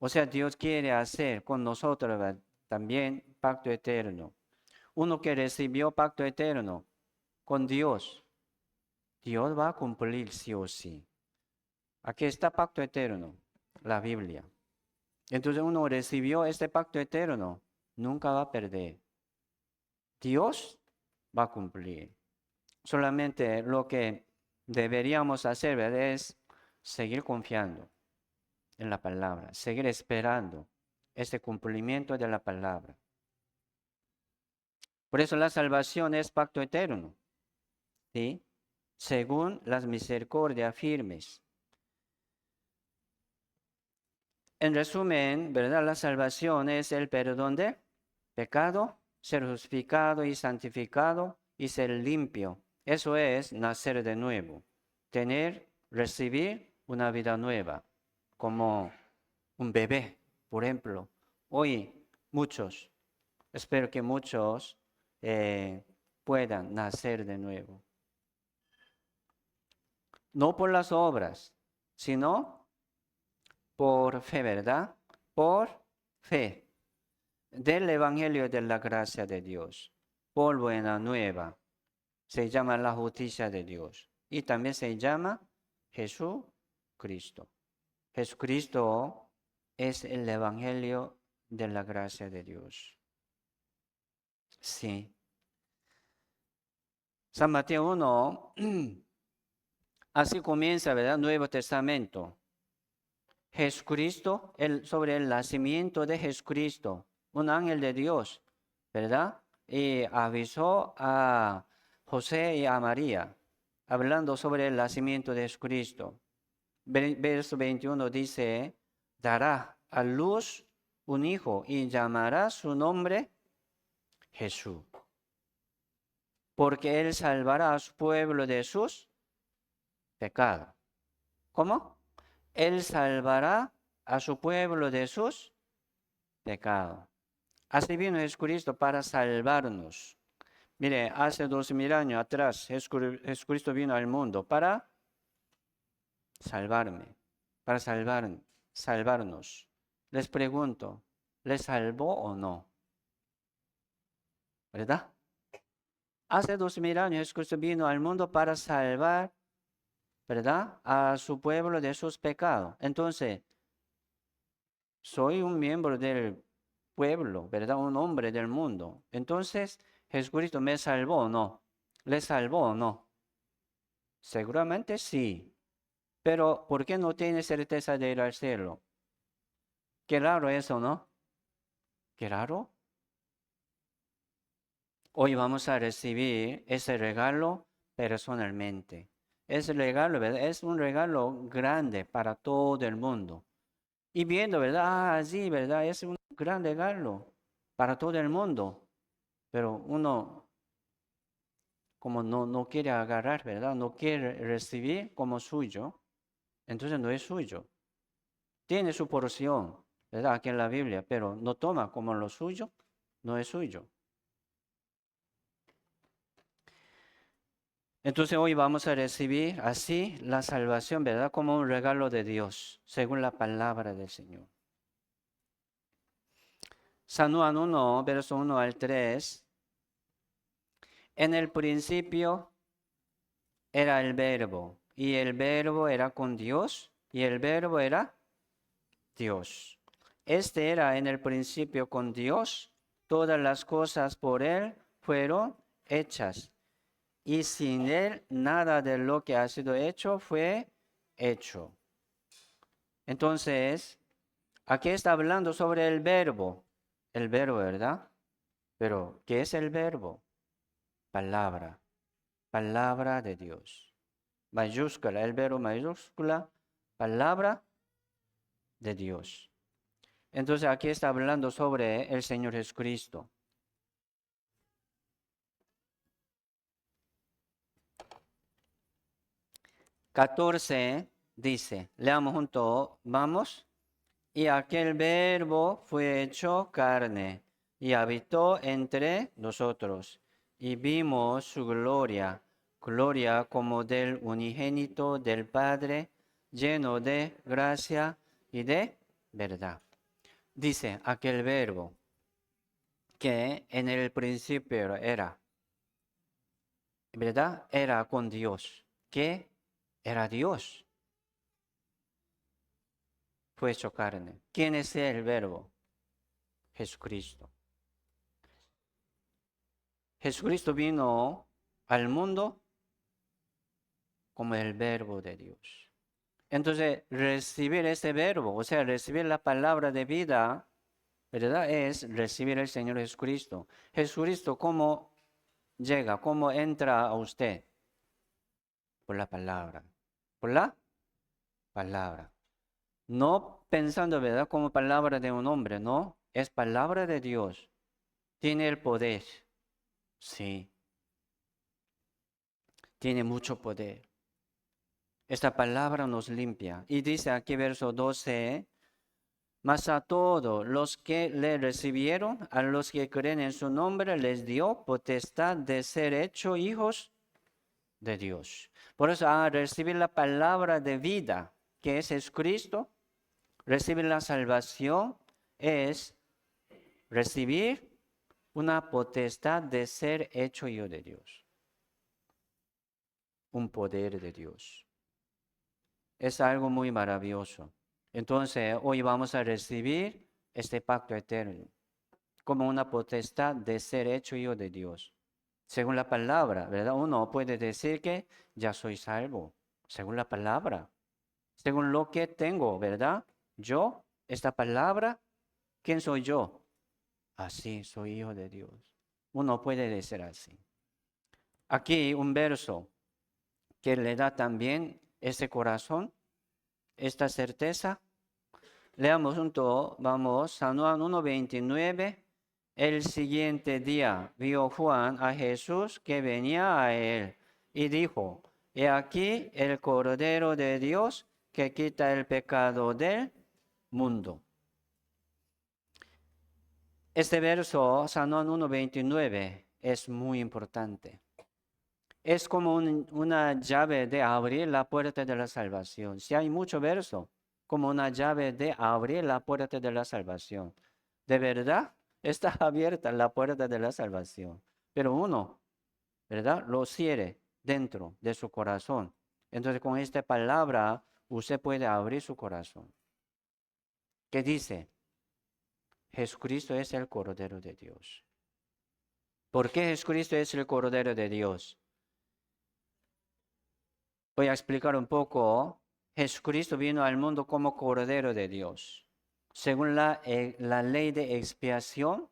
O sea, Dios quiere hacer con nosotros, ¿verdad? también pacto eterno. Uno que recibió pacto eterno con Dios, Dios va a cumplir sí o sí. Aquí está pacto eterno, la Biblia. Entonces uno recibió este pacto eterno, nunca va a perder. Dios va a cumplir. Solamente lo que deberíamos hacer, ¿verdad?, es seguir confiando en la palabra, seguir esperando este cumplimiento de la palabra. Por eso la salvación es pacto eterno, ¿sí? Según las misericordias firmes. En resumen, ¿verdad? La salvación es el perdón de pecado, ser justificado y santificado y ser limpio. Eso es nacer de nuevo, recibir una vida nueva, como un bebé, por ejemplo. Hoy espero que muchos puedan nacer de nuevo. No por las obras, sino por fe, ¿verdad? Por fe del Evangelio de la gracia de Dios, por buena nueva. Se llama la justicia de Dios y también se llama Jesucristo. Jesucristo es el Evangelio de la gracia de Dios. Sí. San Mateo 1, así comienza, ¿verdad? Nuevo Testamento. Jesucristo, sobre el nacimiento de Jesucristo, un ángel de Dios, ¿verdad? Y avisó a José y a María, hablando sobre el nacimiento de Jesucristo. Verso 21 dice, dará a luz un hijo y llamará su nombre Jesús, porque él salvará a su pueblo de sus pecados. ¿Cómo? Él salvará a su pueblo de sus pecados. Así vino Jesucristo para salvarnos. Mire, hace 2000 años atrás, Jesucristo vino al mundo para salvarme, para salvarnos. Les pregunto, ¿le salvó o no? ¿Verdad? Hace 2000 años Jesucristo vino al mundo para salvar, ¿verdad?, a su pueblo de sus pecados. Entonces, soy un miembro del pueblo, ¿verdad? Un hombre del mundo. Entonces, ¿Jesucristo me salvó o no? ¿Le salvó o no? Seguramente sí. Pero, ¿por qué no tiene certeza de ir al cielo? Qué raro eso, ¿no? Qué raro. Hoy vamos a recibir ese regalo personalmente. Ese regalo, ¿verdad?, es un regalo grande para todo el mundo. Y viendo, ¿verdad? Ah, sí, ¿verdad? Es un gran regalo para todo el mundo. Pero uno, como no quiere agarrar, ¿verdad? No quiere recibir como suyo, entonces no es suyo. Tiene su porción, ¿verdad?, aquí en la Biblia, pero no toma como lo suyo, no es suyo. Entonces hoy vamos a recibir así la salvación, ¿verdad?, como un regalo de Dios, según la palabra del Señor. San Juan 1, verso 1 al 3. En el principio era el verbo, y el verbo era con Dios, y el verbo era Dios. Este era en el principio con Dios, todas las cosas por Él fueron hechas, y sin Él nada de lo que ha sido hecho fue hecho. Entonces, aquí está hablando sobre el verbo, ¿verdad? Pero, ¿qué es el verbo? Palabra, palabra de Dios. Mayúscula, el verbo mayúscula, palabra de Dios. Entonces aquí está hablando sobre el Señor Jesucristo. (14) dice, leamos juntos, vamos. Y aquel verbo fue hecho carne y habitó entre nosotros. Y vimos su gloria, gloria como del unigénito del Padre, lleno de gracia y de verdad. Dice aquel verbo. que en el principio era, ¿verdad? Era con Dios, que era Dios, fue hecho carne. ¿Quién es el verbo? Jesucristo. Jesucristo vino al mundo como el verbo de Dios. Entonces, recibir ese verbo, o sea, recibir la palabra de vida, ¿verdad? Es recibir al Señor Jesucristo. Jesucristo, ¿cómo llega? ¿Cómo entra a usted? Por la palabra. Por la palabra. No pensando, ¿verdad? Como palabra de un hombre, no. Es palabra de Dios. Tiene el poder. Sí. Tiene mucho poder. Esta palabra nos limpia. Y dice aquí verso 12, mas a todos los que le recibieron, a los que creen en su nombre, les dio potestad de ser hechos hijos de Dios. Por eso, recibir la palabra de vida, que es Jesucristo, recibir la salvación, es recibir una potestad de ser hecho hijo de Dios. Un poder de Dios. Es algo muy maravilloso. Entonces, hoy vamos a recibir este pacto eterno como una potestad de ser hecho hijo de Dios. Según la palabra, ¿verdad? Uno puede decir que ya soy salvo, según la palabra, según lo que tengo, ¿verdad? Yo, esta palabra, ¿quién soy yo? Así, soy hijo de Dios. Uno puede decir así. Aquí un verso que le da también ese corazón, esta certeza. Leamos junto, vamos, San Juan 1:29. El siguiente día vio Juan a Jesús que venía a él y dijo, he aquí el Cordero de Dios que quita el pecado del mundo. Este verso, San Juan 1:29, es muy importante. Es como una llave de abrir la puerta de la salvación. Si hay mucho verso, como una llave de abrir la puerta de la salvación. De verdad, está abierta la puerta de la salvación. Pero uno, ¿verdad? Lo cierre dentro de su corazón. Entonces, con esta palabra, usted puede abrir su corazón. ¿Qué dice? Jesucristo es el Cordero de Dios. ¿Por qué Jesucristo es el Cordero de Dios? Voy a explicar un poco. Jesucristo vino al mundo como Cordero de Dios. Según la ley de expiación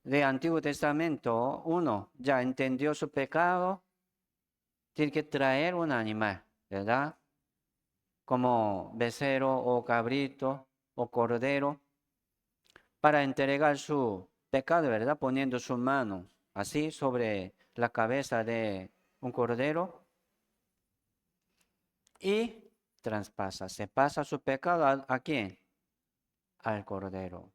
del Antiguo Testamento, uno ya entendió su pecado, tiene que traer un animal, ¿verdad? Como becerro o cabrito o cordero, para entregar su pecado, ¿verdad? Poniendo su mano así sobre la cabeza de un cordero y traspasa, se pasa su pecado ¿a quién? Al cordero.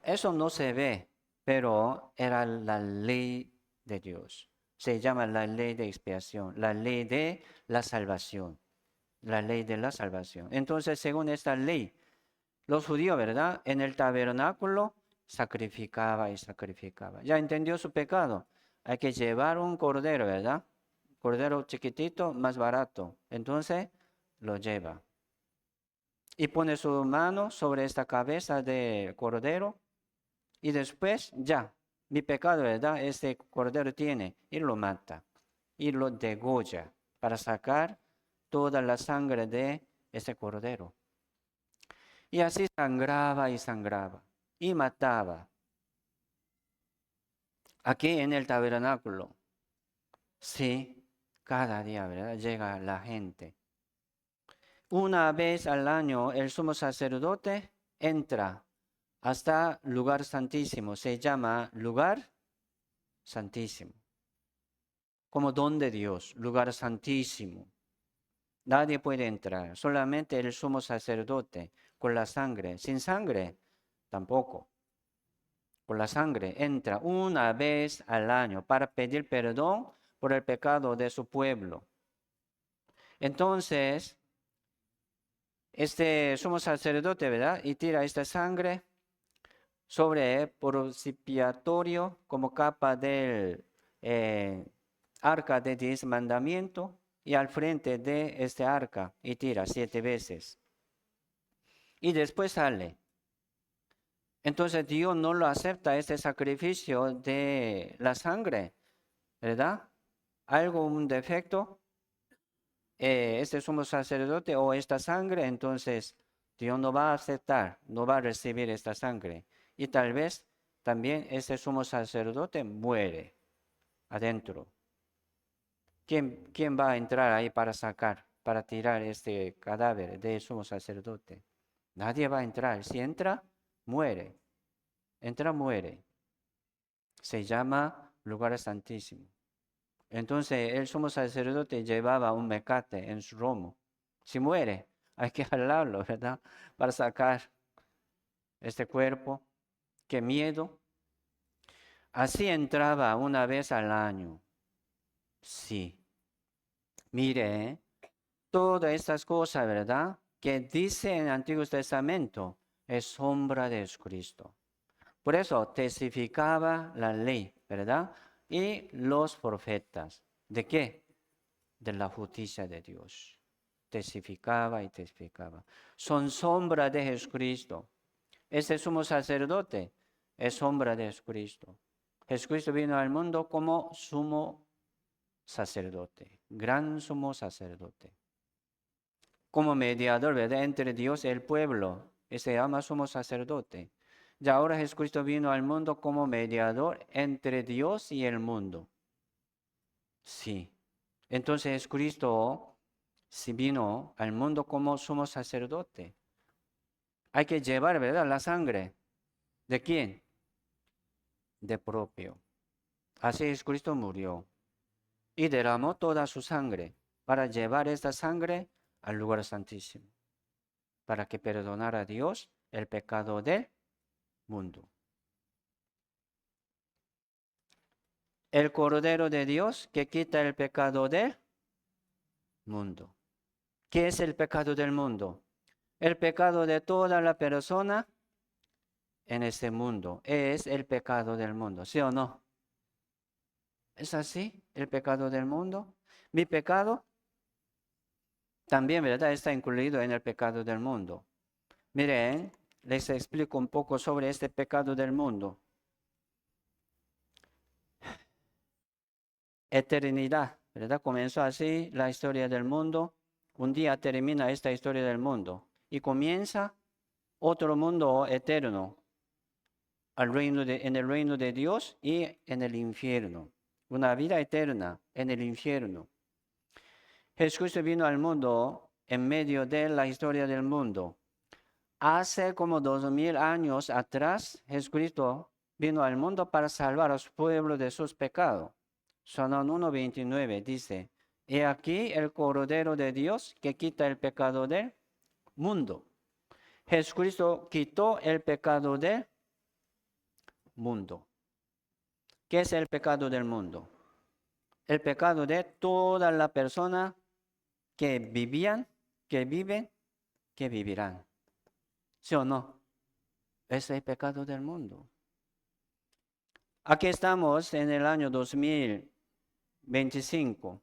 Eso no se ve, pero era la ley de Dios. Se llama la ley de expiación, la ley de la salvación, la ley de la salvación. Entonces, según esta ley, los judíos, ¿verdad? En el tabernáculo sacrificaba y sacrificaba. Ya entendió su pecado. Hay que llevar un cordero, ¿verdad? Cordero chiquitito, más barato. Entonces, lo lleva. Y pone su mano sobre esta cabeza de cordero. Y después, ya, mi pecado, ¿verdad? Este cordero tiene. Y lo mata. Y lo degolla para sacar toda la sangre de ese cordero. Y así sangraba y sangraba. Y mataba. Aquí en el tabernáculo. Sí, cada día, ¿verdad? Llega la gente. Una vez al año el sumo sacerdote entra hasta lugar santísimo. Se llama lugar santísimo. Como don de Dios, lugar santísimo. Nadie puede entrar, solamente el sumo sacerdote con la sangre. Sin sangre, tampoco. Con la sangre entra una vez al año para pedir perdón por el pecado de su pueblo. Entonces, este sumo sacerdote, ¿verdad? Y tira esta sangre sobre propiciatorio como capa del arca de 10 mandamientos y al frente de este arca y tira 7 veces. Y después sale. Entonces Dios no lo acepta este sacrificio de la sangre, ¿verdad? Algo, un defecto, este sumo sacerdote o esta sangre, entonces Dios no va a aceptar, no va a recibir esta sangre. Y tal vez también este sumo sacerdote muere adentro. ¿Quién va a entrar ahí para sacar, para tirar este cadáver del sumo sacerdote? Nadie va a entrar. Si entra, muere. Entra, muere. Se llama lugar santísimo. Entonces el sumo sacerdote llevaba un mecate en su lomo. Si muere, hay que jalarlo, ¿verdad? Para sacar este cuerpo. Qué miedo. Así entraba una vez al año. Sí. Mire, todas estas cosas, ¿verdad? Que dice en el Antiguo Testamento, es sombra de Jesucristo. Por eso testificaba la ley, ¿verdad? Y los profetas. ¿De qué? De la justicia de Dios. Testificaba y testificaba. Son sombra de Jesucristo. Este sumo sacerdote es sombra de Jesucristo. Jesucristo vino al mundo como sumo sacerdote, gran sumo sacerdote. Como mediador, ¿verdad? Entre Dios y el pueblo. Se llama sumo sacerdote. Y ahora Jesucristo vino al mundo como mediador entre Dios y el mundo. Sí. Entonces Jesucristo si vino al mundo como sumo sacerdote. Hay que llevar, ¿verdad? La sangre. ¿De quién? De propio. Así Jesucristo murió y derramó toda su sangre para llevar esta sangre al lugar santísimo, para que perdonara a Dios el pecado del mundo. El Cordero de Dios que quita el pecado del mundo. ¿Qué es el pecado del mundo? El pecado de toda la persona en este mundo es el pecado del mundo, ¿sí o no? ¿Es así el pecado del mundo? Mi pecado también, ¿verdad? Está incluido en el pecado del mundo. Miren, les explico un poco sobre este pecado del mundo. Eternidad, ¿verdad? Comenzó así la historia del mundo. Un día termina esta historia del mundo y comienza otro mundo eterno en el reino de Dios y en el infierno. Una vida eterna en el infierno. Jesucristo vino al mundo en medio de la historia del mundo. Hace como 2000 años atrás, Jesucristo vino al mundo para salvar a su pueblo de sus pecados. San Juan 1:29 dice, he aquí el Cordero de Dios que quita el pecado del mundo. Jesucristo quitó el pecado del mundo. ¿Qué es el pecado del mundo? El pecado de toda la persona que vivían, que viven, que vivirán. ¿Sí o no? Es el pecado del mundo. Aquí estamos en el año 2025.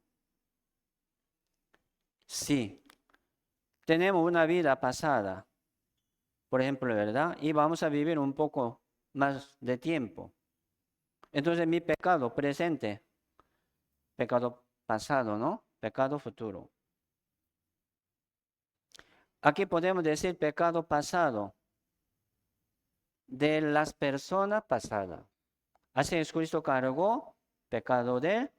Sí, tenemos una vida pasada, por ejemplo, ¿verdad? Y vamos a vivir un poco más de tiempo. Entonces mi pecado presente, pecado pasado, ¿no? Pecado futuro. Aquí podemos decir pecado pasado de las personas pasadas. Así Jesucristo cargó pecado del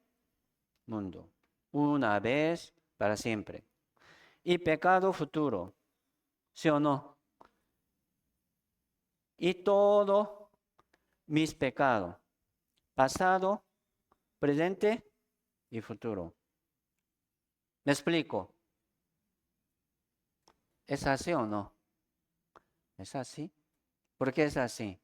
mundo, una vez para siempre. Y pecado futuro, ¿sí o no? Y todos mis pecados, pasado, presente y futuro. ¿Me explico? ¿Es así o no? ¿Es así? ¿Por qué es así?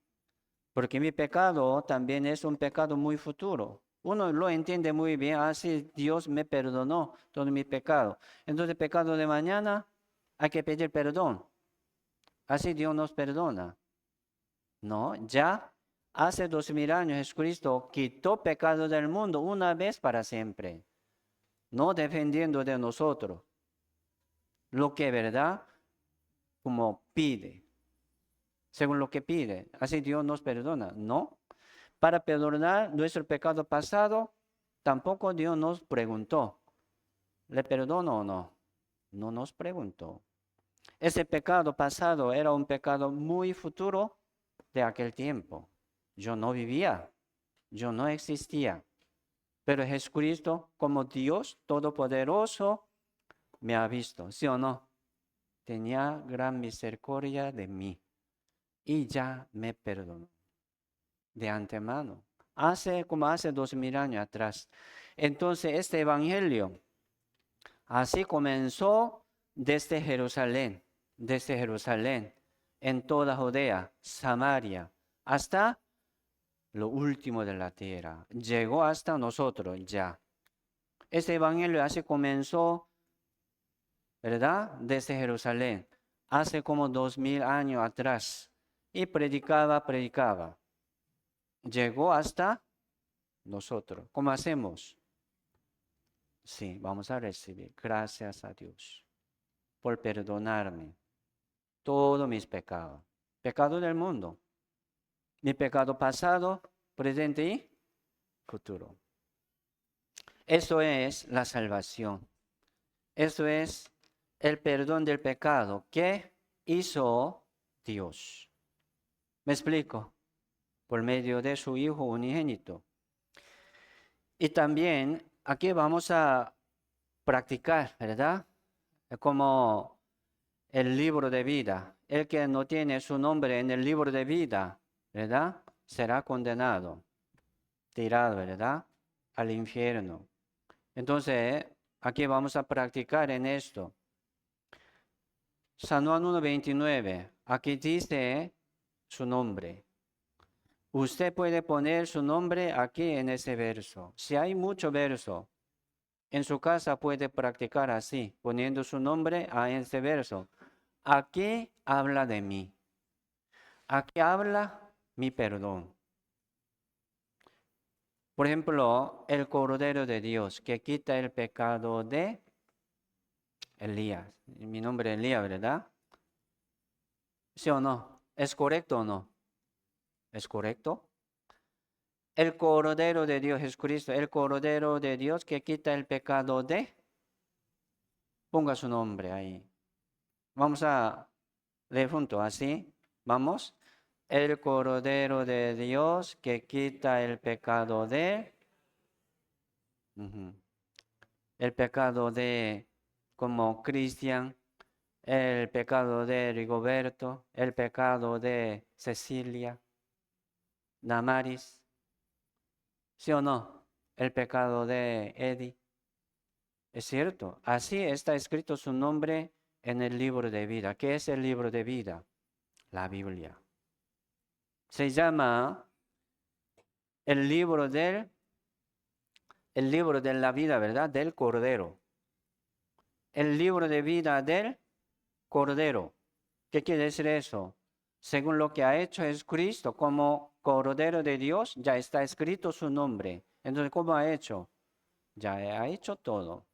Porque mi pecado también es un pecado muy futuro. Uno lo entiende muy bien, así Dios me perdonó todo mi pecado. Entonces, el pecado de mañana hay que pedir perdón. Así Dios nos perdona. No, ya hace 2000 años Jesucristo quitó pecado del mundo una vez para siempre, no dependiendo de nosotros. Lo que verdad, como pide, según lo que pide. Así Dios nos perdona, ¿no? Para perdonar nuestro pecado pasado, tampoco Dios nos preguntó, ¿le perdono o no? No nos preguntó. Ese pecado pasado era un pecado muy futuro de aquel tiempo. Yo no vivía, yo no existía. Pero Jesucristo, como Dios Todopoderoso, me ha visto, ¿sí o no? Tenía gran misericordia de mí y ya me perdonó de antemano. Como hace 2000 años atrás. Entonces, este evangelio así comenzó desde Jerusalén, en toda Judea, Samaria, hasta lo último de la tierra. Llegó hasta nosotros ya. Este evangelio así comenzó, ¿verdad? Desde Jerusalén, hace como 2000 años atrás. Y predicaba. Llegó hasta nosotros. ¿Cómo hacemos? Sí, vamos a recibir. Gracias a Dios por perdonarme todos mis pecados. Pecado del mundo. Mi pecado pasado, presente y futuro. Eso es la salvación. Eso es el perdón del pecado que hizo Dios. ¿Me explico? Por medio de su Hijo unigénito. Y también aquí vamos a practicar, ¿verdad? Como el libro de vida. El que no tiene su nombre en el libro de vida, ¿verdad? Será condenado, tirado, ¿verdad? Al infierno. Entonces, aquí vamos a practicar en esto. San Juan 1:29, aquí dice su nombre. Usted puede poner su nombre aquí en ese verso. Si hay mucho verso, en su casa puede practicar así, poniendo su nombre a ese verso. Aquí habla de mí. Aquí habla mi perdón. Por ejemplo, el Cordero de Dios que quita el pecado de Elías. Mi nombre es Elías, ¿verdad? ¿Sí o no? ¿Es correcto o no? ¿Es correcto? El Cordero de Dios, Jesucristo, el Cordero de Dios que quita el pecado de... Ponga su nombre ahí. Vamos a leer juntos, así. Vamos. El Cordero de Dios que quita el pecado de... El pecado de, como Cristian, el pecado de Rigoberto, el pecado de Cecilia, Damaris, ¿sí o no? El pecado de Eddie. Es cierto, así está escrito su nombre en el libro de vida. ¿Qué es el libro de vida? La Biblia. Se llama el libro de la vida, ¿verdad? Del Cordero. El libro de vida del Cordero. ¿Qué quiere decir eso? Según lo que ha hecho Jesucristo como Cordero de Dios, ya está escrito su nombre. Entonces, ¿cómo ha hecho? Ya ha hecho todo.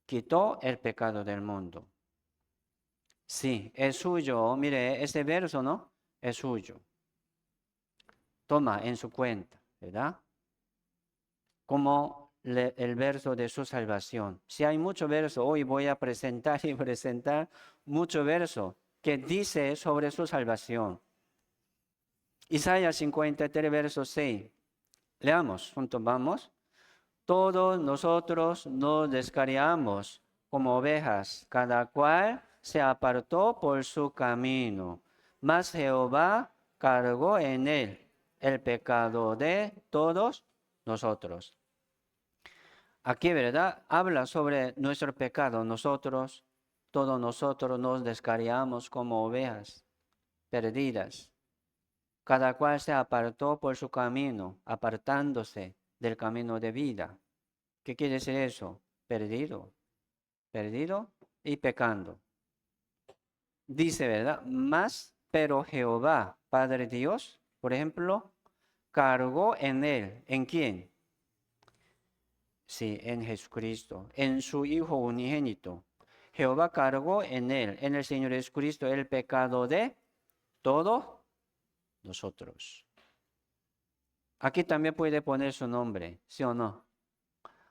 Quitó el pecado del mundo. Sí, es suyo. Mire, este verso, ¿no? Es suyo. Toma en su cuenta, ¿verdad? Como el verso de su salvación. Si hay mucho verso, hoy voy a presentar y presentar mucho verso que dice sobre su salvación. Isaías 53, verso 6. Leamos, juntos vamos. Todos nosotros nos descarriamos como ovejas, cada cual se apartó por su camino, mas Jehová cargó en él el pecado de todos nosotros. Aquí, ¿verdad? Habla sobre nuestro pecado. Todos nosotros nos descarriamos como ovejas perdidas. Cada cual se apartó por su camino, apartándose del camino de vida. ¿Qué quiere decir eso? Perdido y pecando. Dice, ¿verdad? Mas Pero Jehová, Padre Dios, por ejemplo, cargó en él. ¿En quién? Sí, en Jesucristo, en su Hijo unigénito. Jehová cargó en él, en el Señor Jesucristo, el pecado de todos nosotros. Aquí también puede poner su nombre, ¿sí o no?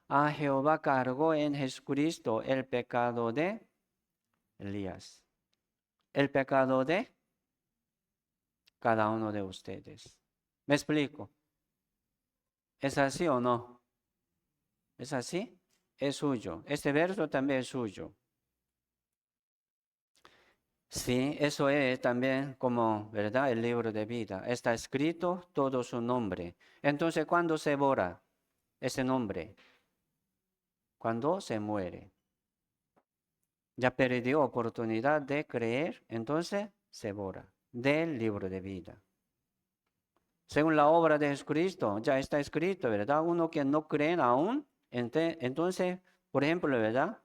Ah, Jehová cargó en Jesucristo el pecado de Elías, el pecado de cada uno de ustedes. ¿Me explico? ¿Es así o no? ¿Es así? Es suyo. Este verso también es suyo. Sí, eso es también como, ¿verdad? El libro de vida. Está escrito todo su nombre. Entonces, ¿cuándo se borra ese nombre? Cuando se muere. Ya perdió oportunidad de creer, entonces se borra del libro de vida. Según la obra de Jesucristo, ya está escrito, ¿verdad? Uno que no cree aún, entonces, por ejemplo, ¿verdad?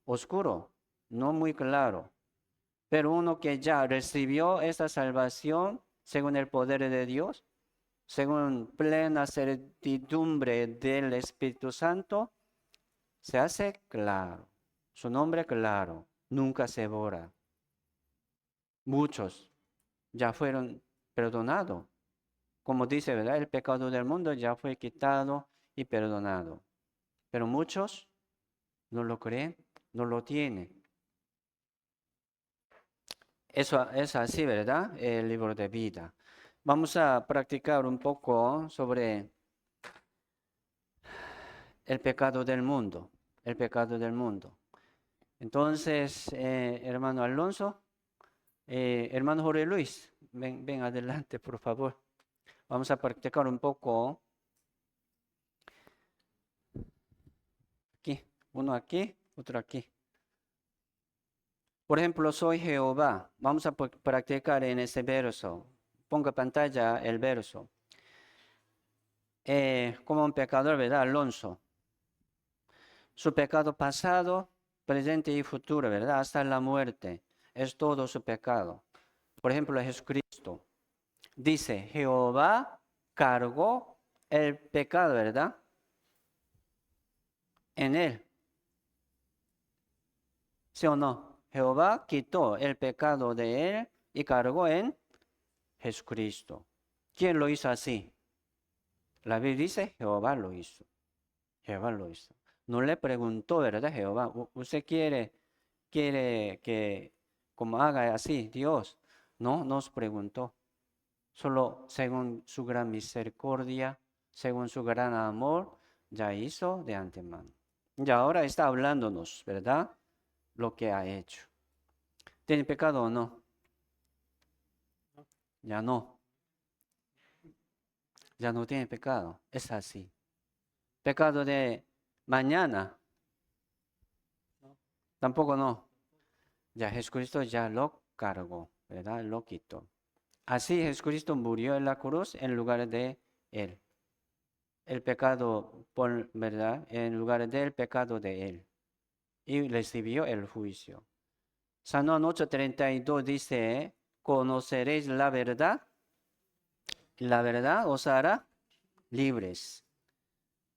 Oscuro, no muy claro. Pero uno que ya recibió esta salvación según el poder de Dios, según plena certidumbre del Espíritu Santo, se hace claro. Su nombre claro, nunca se borra. Muchos ya fueron perdonados. Como dice, ¿verdad? El pecado del mundo ya fue quitado y perdonado. Pero muchos no lo creen, no lo tienen. Eso es así, ¿verdad? El libro de vida. Vamos a practicar un poco sobre el pecado del mundo. El pecado del mundo. Entonces, hermano Alonso, hermano Jorge Luis, ven adelante, por favor. Vamos a practicar un poco. Aquí, uno aquí, otro aquí. Por ejemplo, soy Jehová. Vamos a practicar en ese verso. Ponga pantalla el verso. Como un pecador, ¿verdad? Alonso. Su pecado pasado, presente y futuro, ¿verdad? Hasta la muerte. Es todo su pecado. Por ejemplo, Jesucristo. Dice, Jehová cargó el pecado, ¿verdad? En él. ¿Sí o no? Jehová quitó el pecado de él y cargó en Jesucristo. ¿Quién lo hizo así? La Biblia dice, Jehová lo hizo. Jehová lo hizo. No le preguntó, ¿verdad, Jehová? ¿Usted quiere que como haga así Dios? No nos preguntó. Solo según su gran misericordia, según su gran amor, ya hizo de antemano. Y ahora está hablándonos, ¿verdad? Lo que ha hecho. ¿Tiene pecado o no? Ya no. Ya no tiene pecado. Es así. Pecado de mañana. Tampoco no. Ya Jesucristo ya lo cargó, ¿verdad? Lo quitó. Así Jesucristo murió en la cruz en lugar de él. El pecado, ¿verdad? En lugar del pecado de él. Y recibió el juicio. San Juan 8:32 dice, conoceréis la verdad y la verdad os hará libres.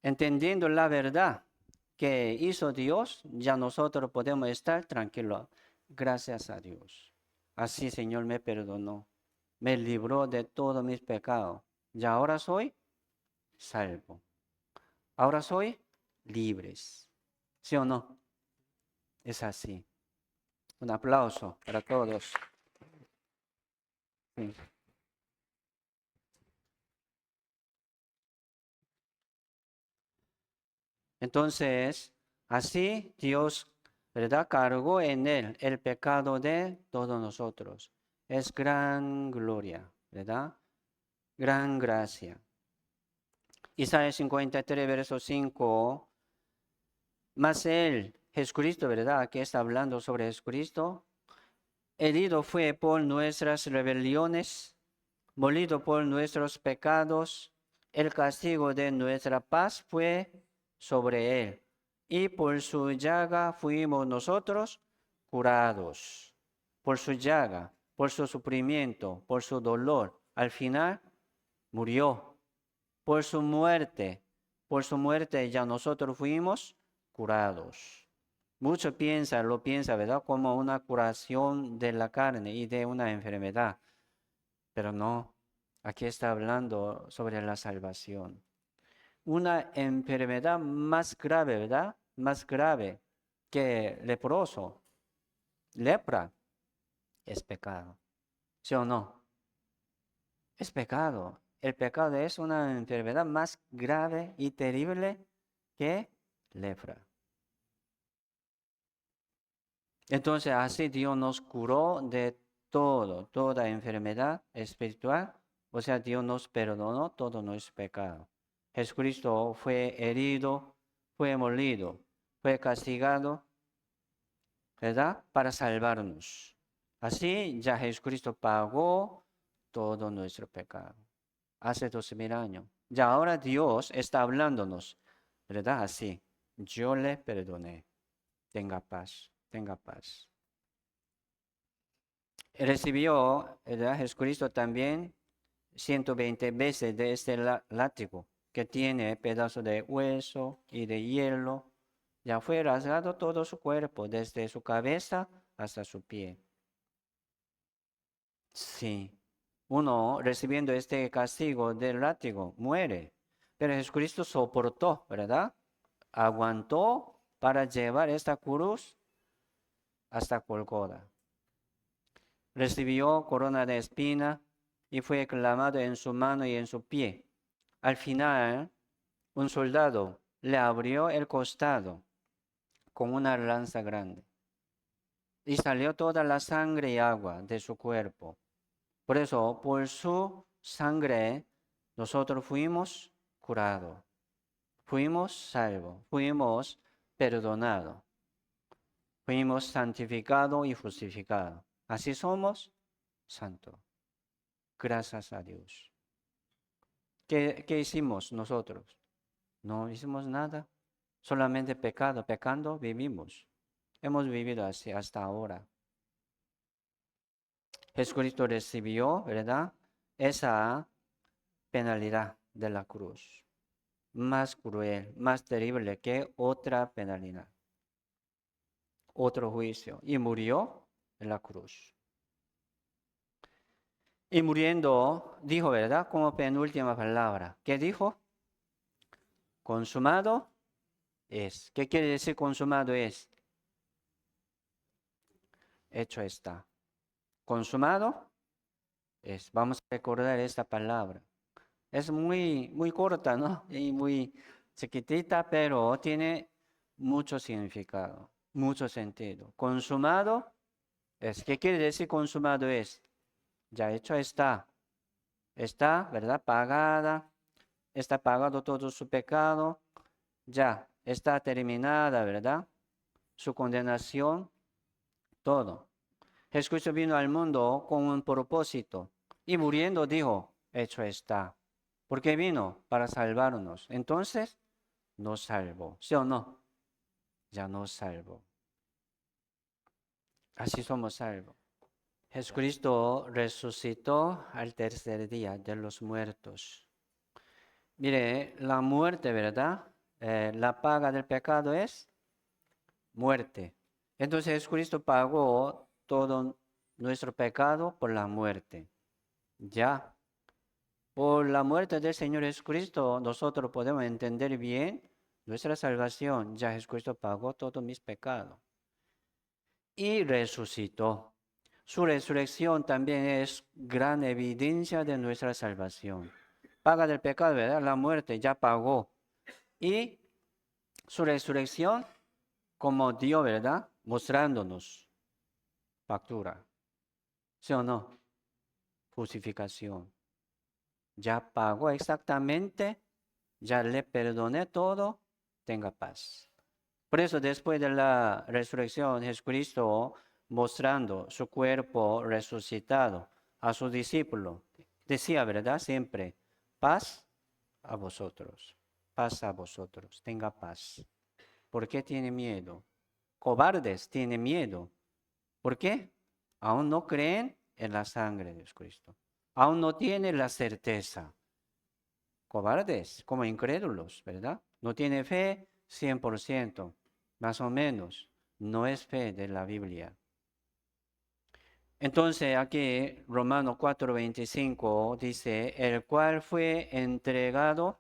Entendiendo la verdad que hizo Dios, ya nosotros podemos estar tranquilos. Gracias a Dios. Así, Señor, me perdonó. Me libró de todos mis pecados. Y ahora soy salvo. Ahora soy libres. ¿Sí o no? Es así. Un aplauso para todos. Sí. Entonces, así Dios, ¿verdad? Cargó en él el pecado de todos nosotros. Es gran gloria, ¿verdad? Gran gracia. Isaías 53, verso 5. Mas él, Jesucristo, ¿verdad? Aquí está hablando sobre Jesucristo. Herido fue por nuestras rebeliones, molido por nuestros pecados. El castigo de nuestra paz fue sobre él. Y por su llaga fuimos nosotros curados. Por su llaga. por su sufrimiento, por su dolor. Al final murió. Por su muerte ya nosotros fuimos curados. Muchos lo piensan, ¿verdad? Como una curación de la carne y de una enfermedad. Pero no, aquí está hablando sobre la salvación. Una enfermedad más grave, ¿verdad? Más grave que leproso. Lepra es pecado. ¿Sí o no? Es pecado. El pecado es una enfermedad más grave y terrible que lepra. Entonces así Dios nos curó de toda enfermedad espiritual. O sea, Dios nos perdonó todo nuestro pecado. Jesucristo fue herido, fue molido, fue castigado, ¿verdad? Para salvarnos. Así ya Jesucristo pagó todo nuestro pecado. Hace 2000 años. Ya ahora Dios está hablándonos, ¿verdad? Así. Yo le perdoné. Tenga paz, tenga paz. Recibió, ¿verdad? Jesucristo también 120 veces de este látigo que tiene pedazo de hueso y de hielo. Ya fue rasgado todo su cuerpo, desde su cabeza hasta su pie. Sí, uno recibiendo este castigo del látigo muere, pero Jesucristo soportó, ¿verdad? Aguantó para llevar esta cruz hasta Golgota. Recibió corona de espina y fue clavado en su mano y en su pie. Al final, un soldado le abrió el costado con una lanza grande y salió toda la sangre y agua de su cuerpo. Por eso, por su sangre, nosotros fuimos curados, fuimos salvos, fuimos perdonados, fuimos santificados y justificados. Así somos santos. Gracias a Dios. ¿Qué hicimos nosotros? No hicimos nada. Solamente pecado. Pecando vivimos. Hemos vivido así hasta ahora. Jesucristo recibió, ¿verdad? Esa penalidad de la cruz. Más cruel, más terrible que otra penalidad. Otro juicio. Y murió en la cruz. Y muriendo, dijo, ¿verdad? Como penúltima palabra. ¿Qué dijo? Consumado es. ¿Qué quiere decir consumado es? Hecho está. Consumado es. Vamos a recordar esta palabra. Es muy corta, ¿no? Y muy chiquitita, pero tiene mucho significado, mucho sentido. Consumado es. ¿Qué quiere decir consumado es? Ya hecho está. Está, ¿verdad? Pagada. Está pagado todo su pecado. Ya está terminada, ¿verdad? Su condenación, todo. Jesucristo vino al mundo con un propósito y muriendo dijo, hecho está. ¿Por qué vino? Para salvarnos. Entonces, nos salvó. ¿Sí o no? Ya nos salvó. Así somos salvos. Jesucristo resucitó al tercer día de los muertos. Mire, la muerte, ¿verdad? La paga del pecado es muerte. Entonces Jesucristo pagó todo nuestro pecado por la muerte. Ya. Por la muerte del Señor Jesucristo, nosotros podemos entender bien nuestra salvación. Ya Jesucristo pagó todos mis pecados. Y resucitó. Su resurrección también es gran evidencia de nuestra salvación. Paga del pecado, ¿verdad? La muerte ya pagó. Y su resurrección, como Dios, ¿verdad? Mostrándonos factura. ¿Sí o no? Justificación. Ya pagó exactamente, ya le perdoné todo, tenga paz. Por eso después de la resurrección, Jesucristo mostrando su cuerpo resucitado a sus discípulos, decía, ¿verdad? Siempre, paz a vosotros, paz a vosotros, tenga paz. ¿Por qué tiene miedo? Cobardes tienen miedo. ¿Por qué? Aún no creen en la sangre de Jesucristo. Aún no tiene la certeza. Cobardes, como incrédulos, ¿verdad? No tiene fe 100%, más o menos. No es fe de la Biblia. Entonces aquí Romanos 4:25 dice, el cual fue entregado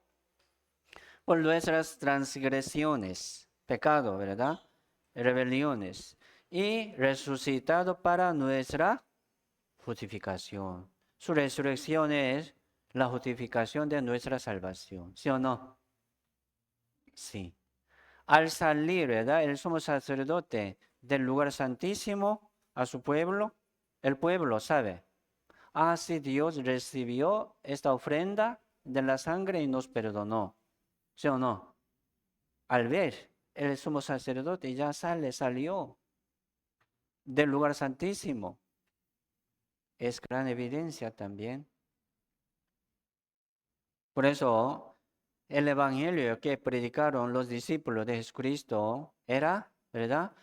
por nuestras transgresiones, pecado, ¿verdad? Rebeliones, y resucitado para nuestra justificación. Su resurrección es la justificación de nuestra salvación, ¿sí o no? Sí. Al salir, ¿verdad? El sumo sacerdote del lugar santísimo a su pueblo, el pueblo sabe. Ah, sí, Dios recibió esta ofrenda de la sangre y nos perdonó. ¿Sí o no? Al ver, el sumo sacerdote ya salió del lugar santísimo. Es gran evidencia también. Por eso, el evangelio que predicaron los discípulos de Jesucristo era, ¿verdad?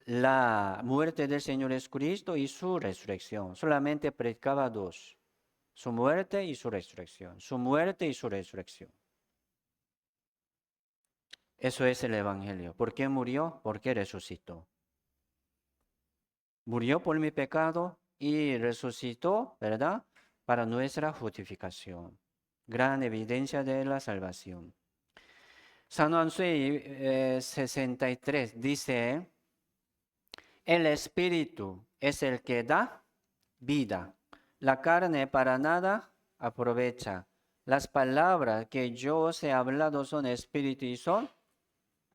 La muerte del Señor Jesucristo y su resurrección. Solamente predicaba dos. Su muerte y su resurrección. Su muerte y su resurrección. Eso es el evangelio. ¿Por qué murió? Porque resucitó. Murió por mi pecado y resucitó, ¿verdad? Para nuestra justificación. Gran evidencia de la salvación. San Juan 63 dice, el Espíritu es el que da vida. La carne para nada aprovecha. Las palabras que yo os he hablado son espíritu y son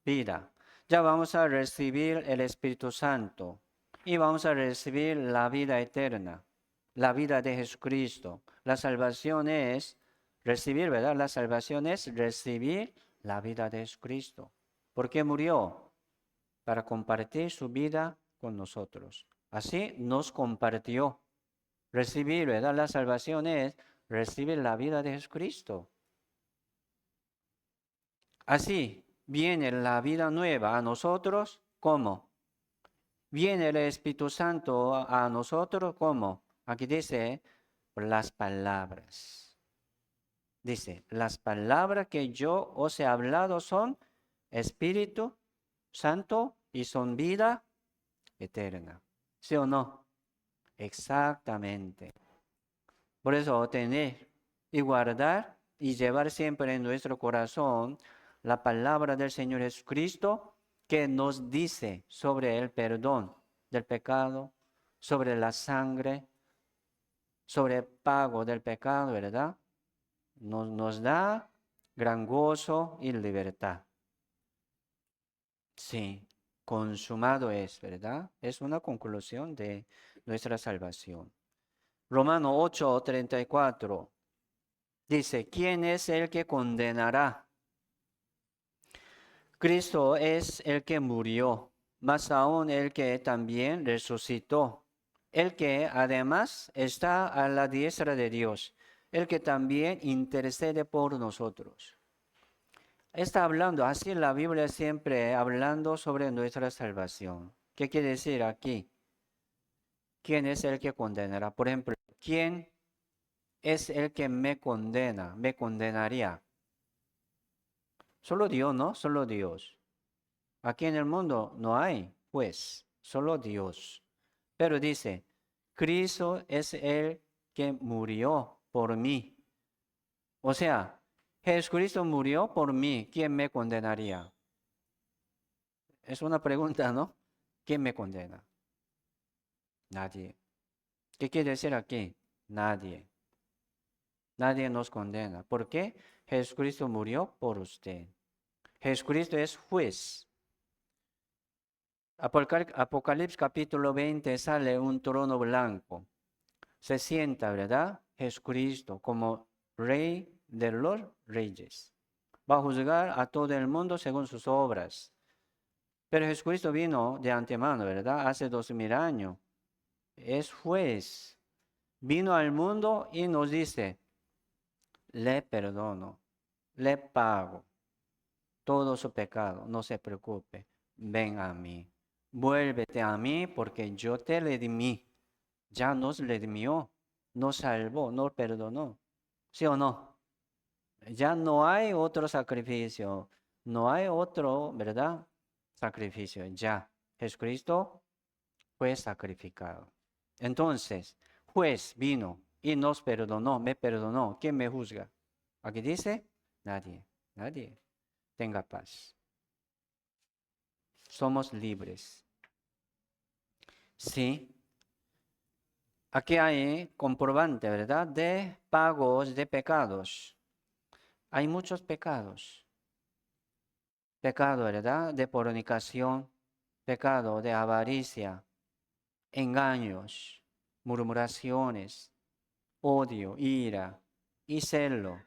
vida. Ya vamos a recibir el Espíritu Santo y vamos a recibir la vida eterna, la vida de Jesucristo. La salvación es recibir, ¿verdad? La salvación es recibir la vida de Jesucristo. ¿Por qué murió? Para compartir su vida con nosotros. Así nos compartió. Recibir, ¿verdad? La salvación es recibir la vida de Jesucristo. Así viene la vida nueva a nosotros, ¿cómo? Viene el Espíritu Santo a nosotros, ¿cómo? Aquí dice, por las palabras. Dice, las palabras que yo os he hablado son Espíritu Santo y son vida eterna. ¿Sí o no? Exactamente. Por eso tener y guardar y llevar siempre en nuestro corazón la palabra del Señor Jesucristo que nos dice sobre el perdón del pecado, sobre la sangre, sobre el pago del pecado, ¿verdad? Nos da gran gozo y libertad. Sí, consumado es, ¿verdad? Es una conclusión de nuestra salvación. Romano 8:34 dice, ¿quién es el que condenará? Cristo es el que murió, más aún el que también resucitó, el que además está a la diestra de Dios, el que también intercede por nosotros. Está hablando, así la Biblia siempre hablando sobre nuestra salvación. ¿Qué quiere decir aquí? ¿Quién es el que condenará? Por ejemplo, ¿quién es el que me condena? Me condenaría. Solo Dios, ¿no? Solo Dios. Aquí en el mundo no hay, pues, solo Dios. Pero dice, Cristo es el que murió por mí. O sea, Jesucristo murió por mí. ¿Quién me condenaría? Es una pregunta, ¿no? ¿Quién me condena? Nadie. ¿Qué quiere decir aquí? Nadie. Nadie nos condena. ¿Por qué? Jesucristo murió por usted. Jesucristo es juez. Apocalipsis capítulo 20 sale un trono blanco. Se sienta, ¿verdad? Jesucristo como Rey de los Reyes. Va a juzgar a todo el mundo según sus obras. Pero Jesucristo vino de antemano, ¿verdad? Hace 2000 años. Es juez. Vino al mundo y nos dice, le perdono, le pago todo su pecado, no se preocupe, ven a mí. Vuélvete a mí porque yo te redimí. ya nos redimió, nos salvó, nos perdonó. ¿Sí o no? Ya no hay otro sacrificio, no hay otro, ¿verdad? Sacrificio. Ya, Jesucristo fue sacrificado. Entonces, juez vino y nos perdonó, me perdonó. ¿Quién me juzga? Aquí dice, nadie, nadie. Tenga paz. Somos libres. Sí, aquí hay comprobante, ¿verdad? De pagos de pecados. Hay muchos pecados. Pecado, ¿verdad? De fornicación, pecado de avaricia, engaños, murmuraciones, odio, ira y celo,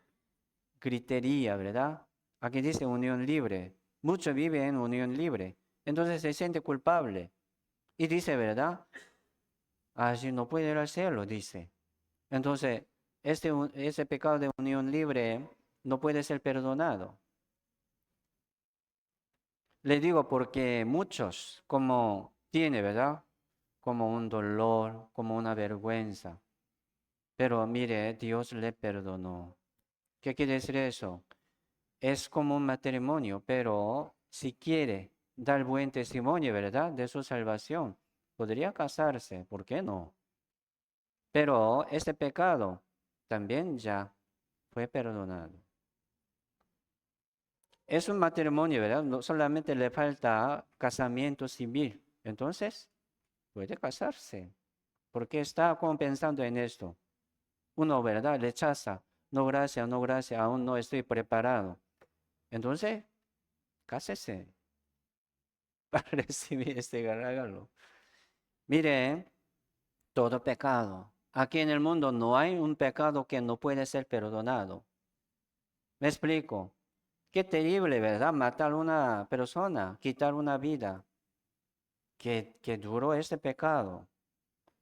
gritería, ¿verdad? Aquí dice unión libre. Muchos viven en unión libre. Entonces se siente culpable. Y dice, ¿verdad? Así no puede hacerlo, dice. Entonces, ese pecado de unión libre no puede ser perdonado. Le digo porque muchos, como tiene, ¿verdad? Como un dolor, como una vergüenza. Pero mire, Dios le perdonó. ¿Qué quiere decir eso? Es como un matrimonio, pero si quiere dar buen testimonio, ¿verdad? De su salvación, podría casarse, ¿por qué no? Pero este pecado también ya fue perdonado. Es un matrimonio, ¿verdad? No solamente le falta casamiento civil. Entonces, puede casarse. Porque está como pensando en esto. Uno, ¿verdad? Rechaza. No, gracias, no, gracias. Aún no estoy preparado. Entonces, cásese para recibir este regalo. Mire, todo pecado. Aquí en el mundo no hay un pecado que no puede ser perdonado. ¿Me explico? Qué terrible, ¿verdad? Matar a una persona, quitar una vida. Qué duro este pecado.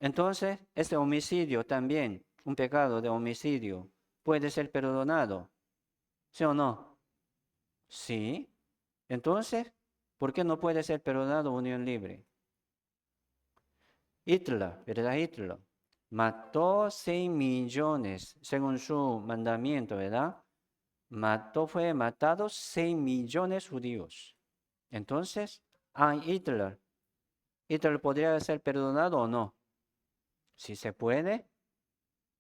Entonces, este homicidio también, un pecado de homicidio, puede ser perdonado. ¿Sí o no? Sí. Entonces, ¿por qué no puede ser perdonado unión libre? Hitler, ¿verdad? Hitler mató 6 millones, según su mandamiento, ¿verdad? Fue matado 6 millones judíos. Entonces, Hitler podría ser perdonado o no. Sí se puede,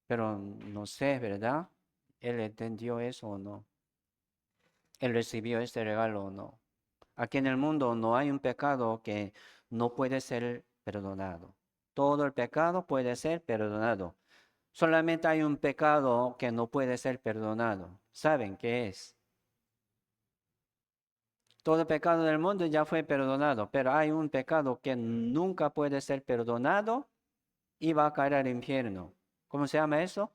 pero no sé, ¿verdad? Él entendió eso o no. Él recibió este regalo o no. Aquí en el mundo no hay un pecado que no puede ser perdonado. Todo el pecado puede ser perdonado. Solamente hay un pecado que no puede ser perdonado. ¿Saben qué es? Todo el pecado del mundo ya fue perdonado, pero hay un pecado que nunca puede ser perdonado y va a caer al infierno. ¿Cómo se llama eso?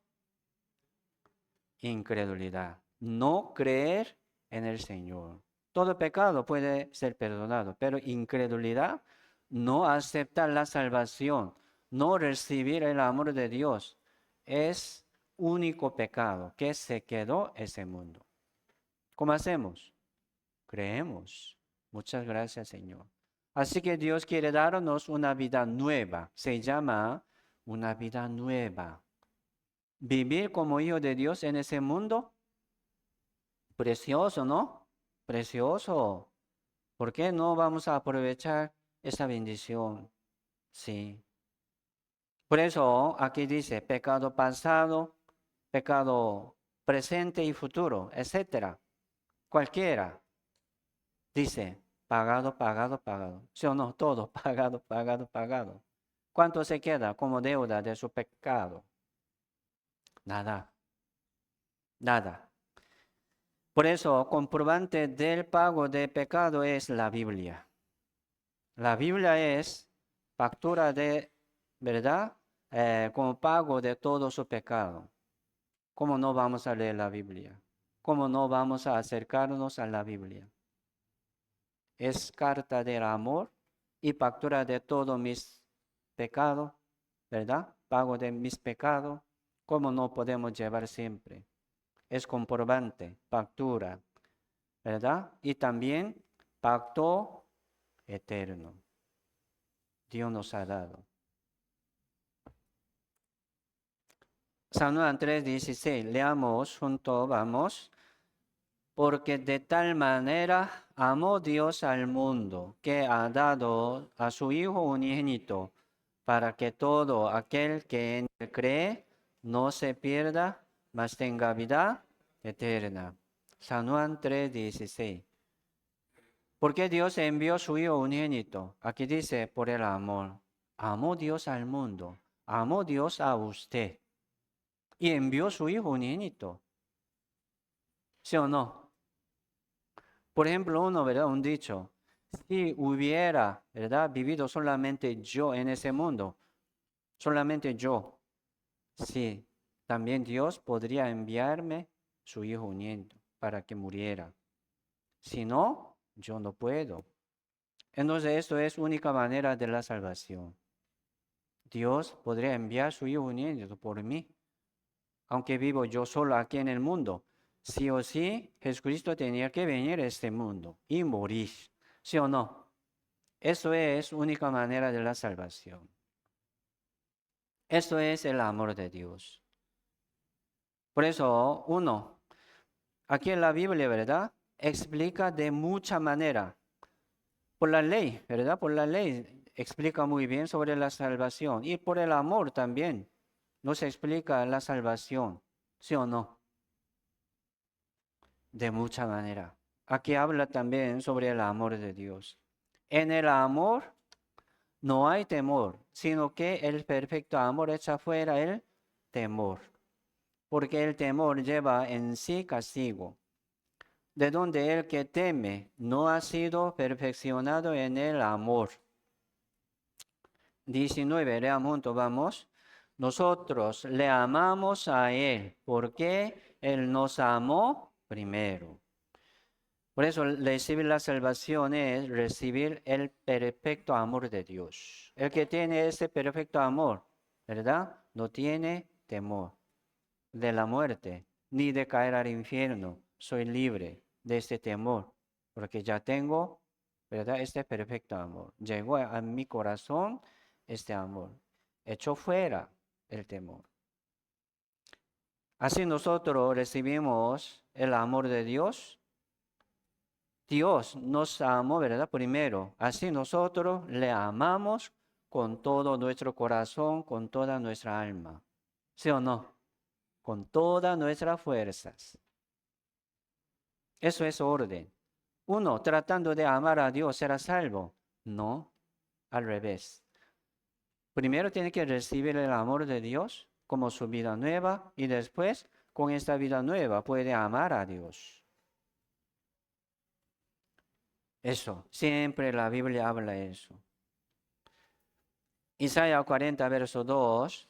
Incredulidad. No creer en el Señor. Todo pecado puede ser perdonado, pero incredulidad, no aceptar la salvación, no recibir el amor de Dios, es único pecado que se quedó ese mundo. ¿Cómo hacemos? Creemos. Muchas gracias, Señor. Así que Dios quiere darnos una vida nueva. Se llama una vida nueva. Vivir como hijo de Dios en ese mundo, precioso, ¿no? Precioso. ¿Por qué no vamos a aprovechar esa bendición? Sí. Por eso aquí dice pecado pasado, pecado presente y futuro, etcétera. Cualquiera. Dice pagado, pagado, pagado. ¿Sí o no? Todo pagado, pagado, pagado. ¿Cuánto se queda como deuda de su pecado? Nada, nada. Por eso, comprobante del pago de pecado es la Biblia. La Biblia es factura de, ¿verdad? Como pago de todo su pecado. ¿Cómo no vamos a leer la Biblia? ¿Cómo no vamos a acercarnos a la Biblia? Es carta del amor y factura de todos mis pecados, ¿verdad? Pago de mis pecados. ¿Cómo no podemos llevar siempre? Es comprobante, factura, ¿verdad? Y también pacto eterno. Dios nos ha dado. San Juan 3:16, leamos junto, vamos. Porque de tal manera amó Dios al mundo, que ha dado a su Hijo unigénito, para que todo aquel que en él cree no se pierda, mas tenga vida eterna. San Juan 3:16. ¿Por qué Dios envió su Hijo unigénito? Aquí dice, por el amor. Amó Dios al mundo, amó Dios a usted y envió su Hijo unigénito. ¿Sí o no? Por ejemplo, uno, ¿verdad? Un dicho, si hubiera, ¿verdad? Vivido solamente yo en ese mundo, solamente yo, sí, también Dios podría enviarme su Hijo unigénito para que muriera. Si no, yo no puedo. Entonces, esto es única manera de la salvación. Dios podría enviar su Hijo unigénito por mí, aunque vivo yo solo aquí en el mundo. Sí o sí, Jesucristo tenía que venir a este mundo y morir. ¿Sí o no? Eso es única manera de la salvación. Esto es el amor de Dios. Por eso, aquí en la Biblia, ¿verdad? Explica de mucha manera. Por la ley, ¿verdad? Por la ley explica muy bien sobre la salvación. Y por el amor también nos explica la salvación. ¿Sí o no? De mucha manera. Aquí habla también sobre el amor de Dios. En el amor no hay temor, sino que el perfecto amor echa fuera el temor, porque el temor lleva en sí castigo, de donde el que teme no ha sido perfeccionado en el amor. 19, leamos juntos, vamos. Nosotros le amamos a Él, porque Él nos amó primero. Por eso recibir la salvación es recibir el perfecto amor de Dios. El que tiene ese perfecto amor, ¿verdad? No tiene temor de la muerte, ni de caer al infierno. Soy libre de este temor, porque ya tengo, ¿verdad? Este perfecto amor. Llegó a mi corazón este amor. Echó fuera el temor. Así nosotros recibimos el amor de Dios. Dios nos amó, ¿verdad? Primero. Así nosotros le amamos con todo nuestro corazón, con toda nuestra alma. ¿Sí o no? Con todas nuestras fuerzas. Eso es orden. Uno, tratando de amar a Dios, será salvo. No, al revés. Primero tiene que recibir el amor de Dios como su vida nueva y después, con esta vida nueva, puede amar a Dios. Eso, siempre la Biblia habla eso. Isaías 40, verso 2,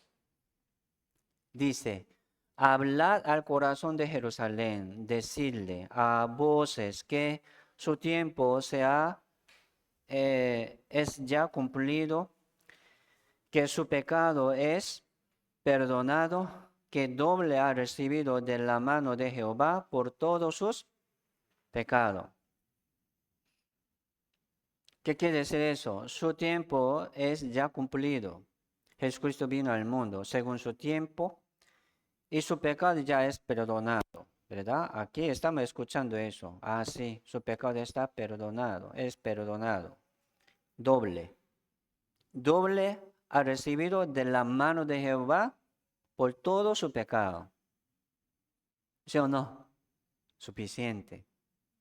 dice, hablad al corazón de Jerusalén, decidle a voces que su tiempo es ya cumplido, que su pecado es perdonado, que doble ha recibido de la mano de Jehová por todos sus pecados. ¿Qué quiere decir eso? Su tiempo es ya cumplido. Jesucristo vino al mundo según su tiempo y su pecado ya es perdonado, ¿verdad? Aquí estamos escuchando eso. Ah, sí, su pecado está perdonado, es perdonado. Doble. Doble ha recibido de la mano de Jehová por todo su pecado. ¿Sí o no? Suficiente,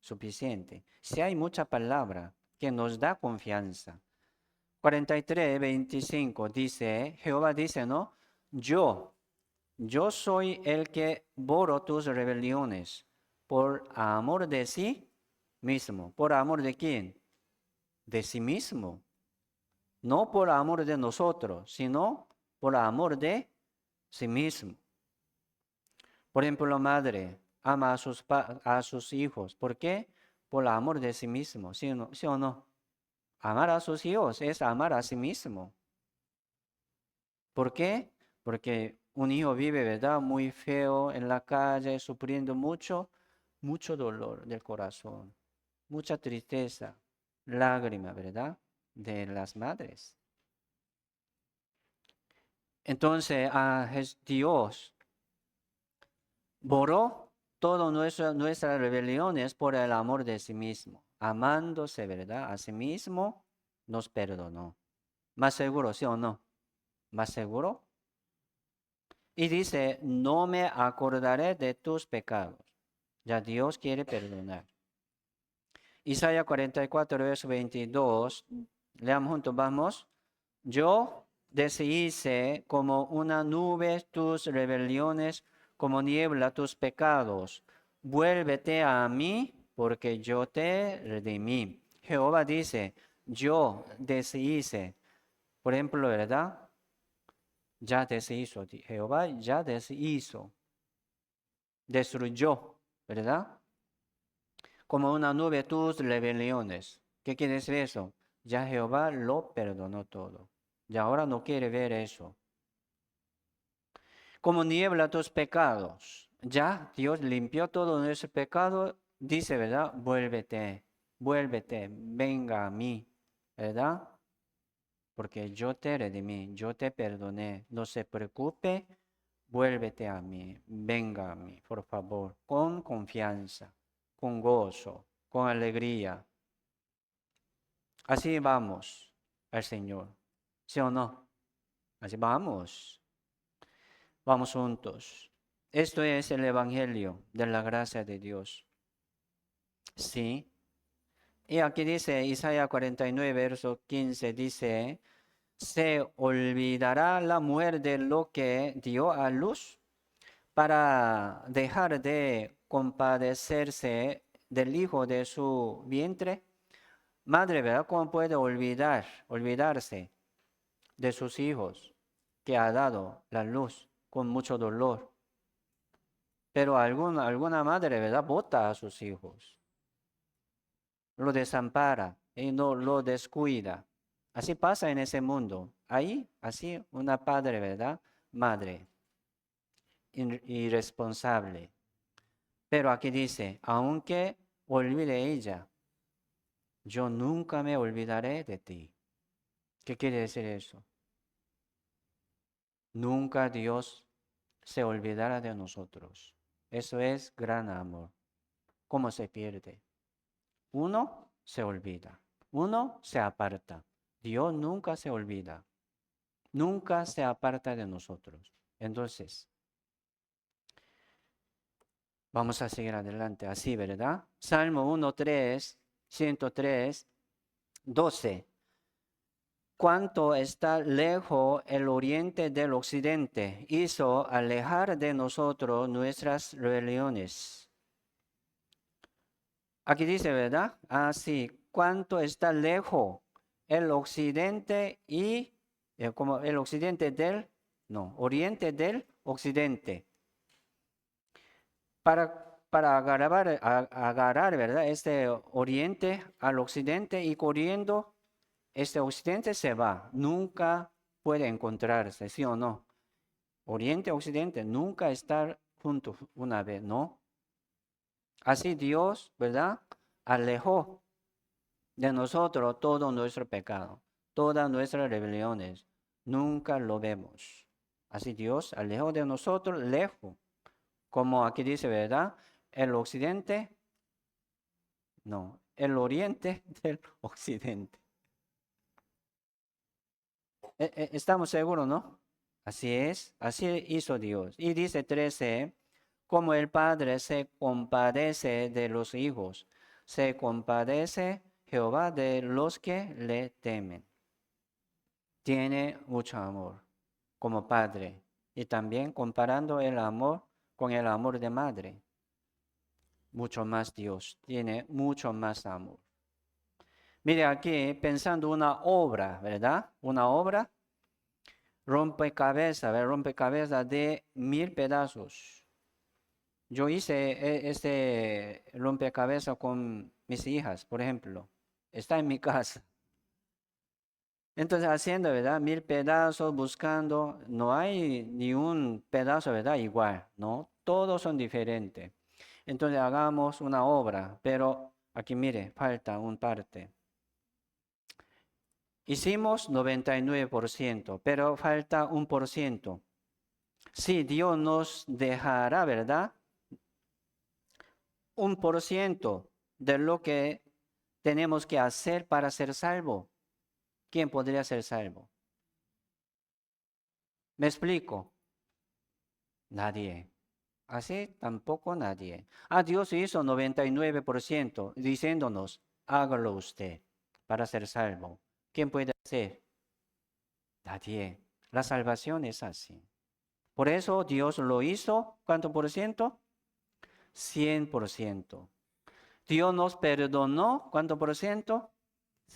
suficiente. Si hay mucha palabra que nos da confianza. 43:25 dice, Jehová dice, ¿no? Yo soy el que borro tus rebeliones por amor de sí mismo. ¿Por amor de quién? De sí mismo. No por amor de nosotros, sino por amor de sí mismo. Por ejemplo, la madre ama a sus hijos. ¿Por qué? Por amor de sí mismo. ¿Sí o no? Amar a sus hijos es amar a sí mismo. ¿Por qué? Porque un hijo vive, ¿verdad? Muy feo en la calle, sufriendo mucho, mucho dolor del corazón, mucha tristeza, lágrima, ¿verdad? De las madres. Entonces, Dios borró todas nuestras rebeliones por el amor de sí mismo. Amándose, ¿verdad? A sí mismo nos perdonó. ¿Más seguro, sí o no? ¿Más seguro? Y dice, no me acordaré de tus pecados. Ya Dios quiere perdonar. Isaías 44, verso 22. Leamos juntos, vamos. Yo deshice como una nube tus rebeliones, como niebla tus pecados. Vuélvete a mí, porque yo te redimí. Jehová dice, yo deshice. Por ejemplo, ¿verdad? Ya deshizo. Jehová ya deshizo. Destruyó, ¿verdad? Como una nube tus rebeliones. ¿Qué quiere decir eso? Ya Jehová lo perdonó todo. Y ahora no quiere ver eso. Como niebla tus pecados. Ya Dios limpió todo nuestro pecado. Dice, ¿verdad? Vuélvete, vuélvete, venga a mí, ¿verdad? Porque yo te redimí, yo te perdoné. No se preocupe, vuélvete a mí, venga a mí, por favor, con confianza, con gozo, con alegría. Así vamos al Señor. ¿Sí o no? Así vamos. Vamos juntos. Esto es el Evangelio de la gracia de Dios. Sí. Y aquí dice Isaías 49, verso 15, dice, ¿se olvidará la mujer de lo que dio a luz para dejar de compadecerse del hijo de su vientre? Madre, ¿verdad? ¿Cómo puede olvidarse de sus hijos que ha dado la luz con mucho dolor? Pero alguna madre, ¿verdad? Bota a sus hijos, lo desampara y no lo descuida. Así pasa en ese mundo. Ahí, así, una padre, ¿verdad? Madre, irresponsable. Pero aquí dice, aunque olvide ella, yo nunca me olvidaré de ti. ¿Qué quiere decir eso? Nunca Dios se olvidará de nosotros. Eso es gran amor. ¿Cómo se pierde? Uno se olvida, uno se aparta. Dios nunca se olvida, nunca se aparta de nosotros. Entonces, vamos a seguir adelante así, ¿verdad? Salmo 1:3, 103, 12. Cuánto está lejos el oriente del occidente, hizo alejar de nosotros nuestras rebeliones. Aquí dice, ¿verdad? Así, cuánto está lejos el occidente y como el occidente del, no, oriente del occidente. Para agarrar, ¿verdad? Este oriente al occidente y corriendo, este occidente se va. Nunca puede encontrarse, ¿sí o no? Oriente, occidente, nunca estar juntos una vez, ¿no? Así Dios, ¿verdad? Alejó de nosotros todo nuestro pecado, todas nuestras rebeliones. Nunca lo vemos. Así Dios alejó de nosotros, lejos. Como aquí dice, ¿verdad? El occidente, no, el oriente del occidente. Estamos seguros, ¿no? Así es, así hizo Dios. Y dice 13, como el Padre se compadece de los hijos, se compadece Jehová de los que le temen. Tiene mucho amor como padre y también comparando el amor con el amor de madre. Mucho más Dios, tiene mucho más amor. Mire aquí, pensando una obra, ¿verdad? Una obra, rompecabezas, ¿verdad? Rompecabezas de 1000 pedazos. Yo hice este rompecabezas con mis hijas, por ejemplo. Está en mi casa. Entonces, haciendo, ¿verdad? 1000 pedazos, buscando, no hay ni un pedazo, ¿verdad? Igual, ¿no? Todos son diferentes. Entonces, hagamos una obra, pero aquí mire, falta un parte. Hicimos 99%, pero falta 1%. Sí, Dios nos dejará, ¿verdad? 1% de lo que tenemos que hacer para ser salvo. ¿Quién podría ser salvo? ¿Me explico? Nadie. Así tampoco nadie. Dios hizo 99% diciéndonos, hágalo usted para ser salvo. ¿Quién puede hacer? Nadie. La salvación es así. Por eso Dios lo hizo, ¿cuánto por ciento? 100%. Dios nos perdonó, ¿cuánto por ciento?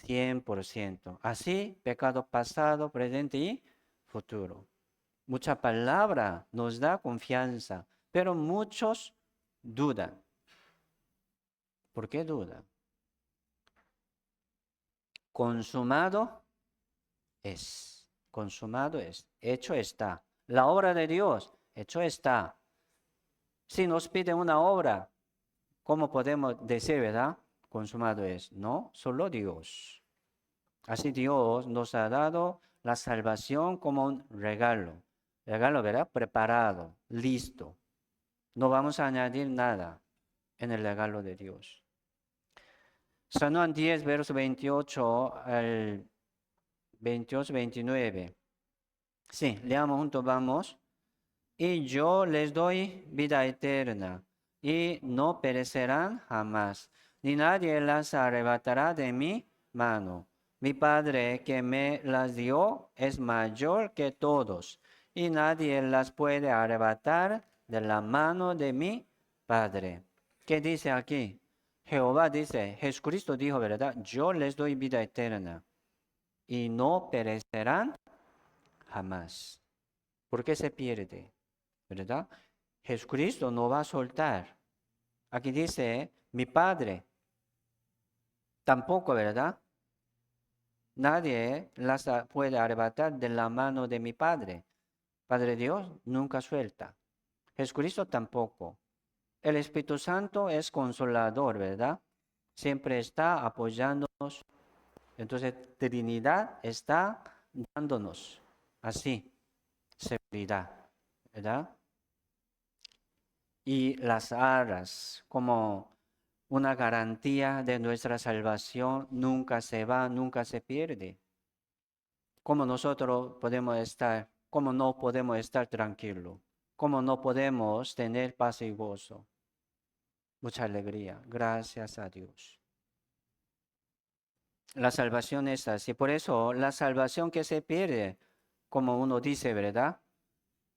100%. Así, pecado pasado, presente y futuro. Mucha palabra nos da confianza, pero muchos dudan. ¿Por qué dudan? Consumado es. Consumado es. Hecho está. La obra de Dios, hecho está. Si nos pide una obra, ¿cómo podemos decir, verdad? Consumado es. No, solo Dios. Así Dios nos ha dado la salvación como un regalo. Regalo, ¿verdad? Preparado, listo. No vamos a añadir nada en el regalo de Dios. San Juan 10, verso 28 al 28-29. Sí, leamos juntos, vamos. Y yo les doy vida eterna, y no perecerán jamás, ni nadie las arrebatará de mi mano. Mi Padre que me las dio es mayor que todos, y nadie las puede arrebatar de la mano de mi Padre. ¿Qué dice aquí? Jehová dice, Jesucristo dijo, ¿verdad? Yo les doy vida eterna, y no perecerán jamás. ¿Por qué se pierde? ¿Verdad? Jesucristo no va a soltar. Aquí dice, mi Padre, tampoco, ¿verdad? Nadie las puede arrebatar de la mano de mi Padre. Padre Dios nunca suelta. Jesucristo tampoco. El Espíritu Santo es consolador, ¿verdad? Siempre está apoyándonos. Entonces, Trinidad está dándonos así, seguridad, ¿verdad? Y las aras como una garantía de nuestra salvación nunca se va, nunca se pierde. ¿Cómo nosotros podemos estar, cómo no podemos estar tranquilos? ¿Cómo no podemos tener paz y gozo? Mucha alegría, gracias a Dios. La salvación es así. Por eso la salvación que se pierde, como uno dice, ¿verdad?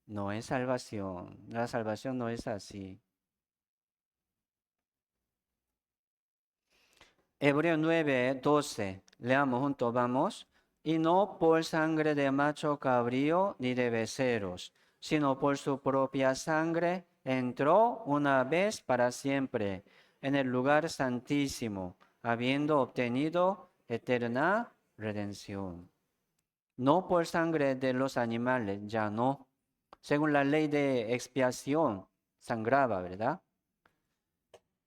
No es salvación. La salvación no es así. Hebreos 9:12. Leamos juntos, vamos. Y no por sangre de macho cabrío ni de becerros, sino por su propia sangre entró una vez para siempre en el lugar santísimo, habiendo obtenido eterna redención. No por sangre de los animales, ya no. Según la ley de expiación, sangraba, ¿verdad?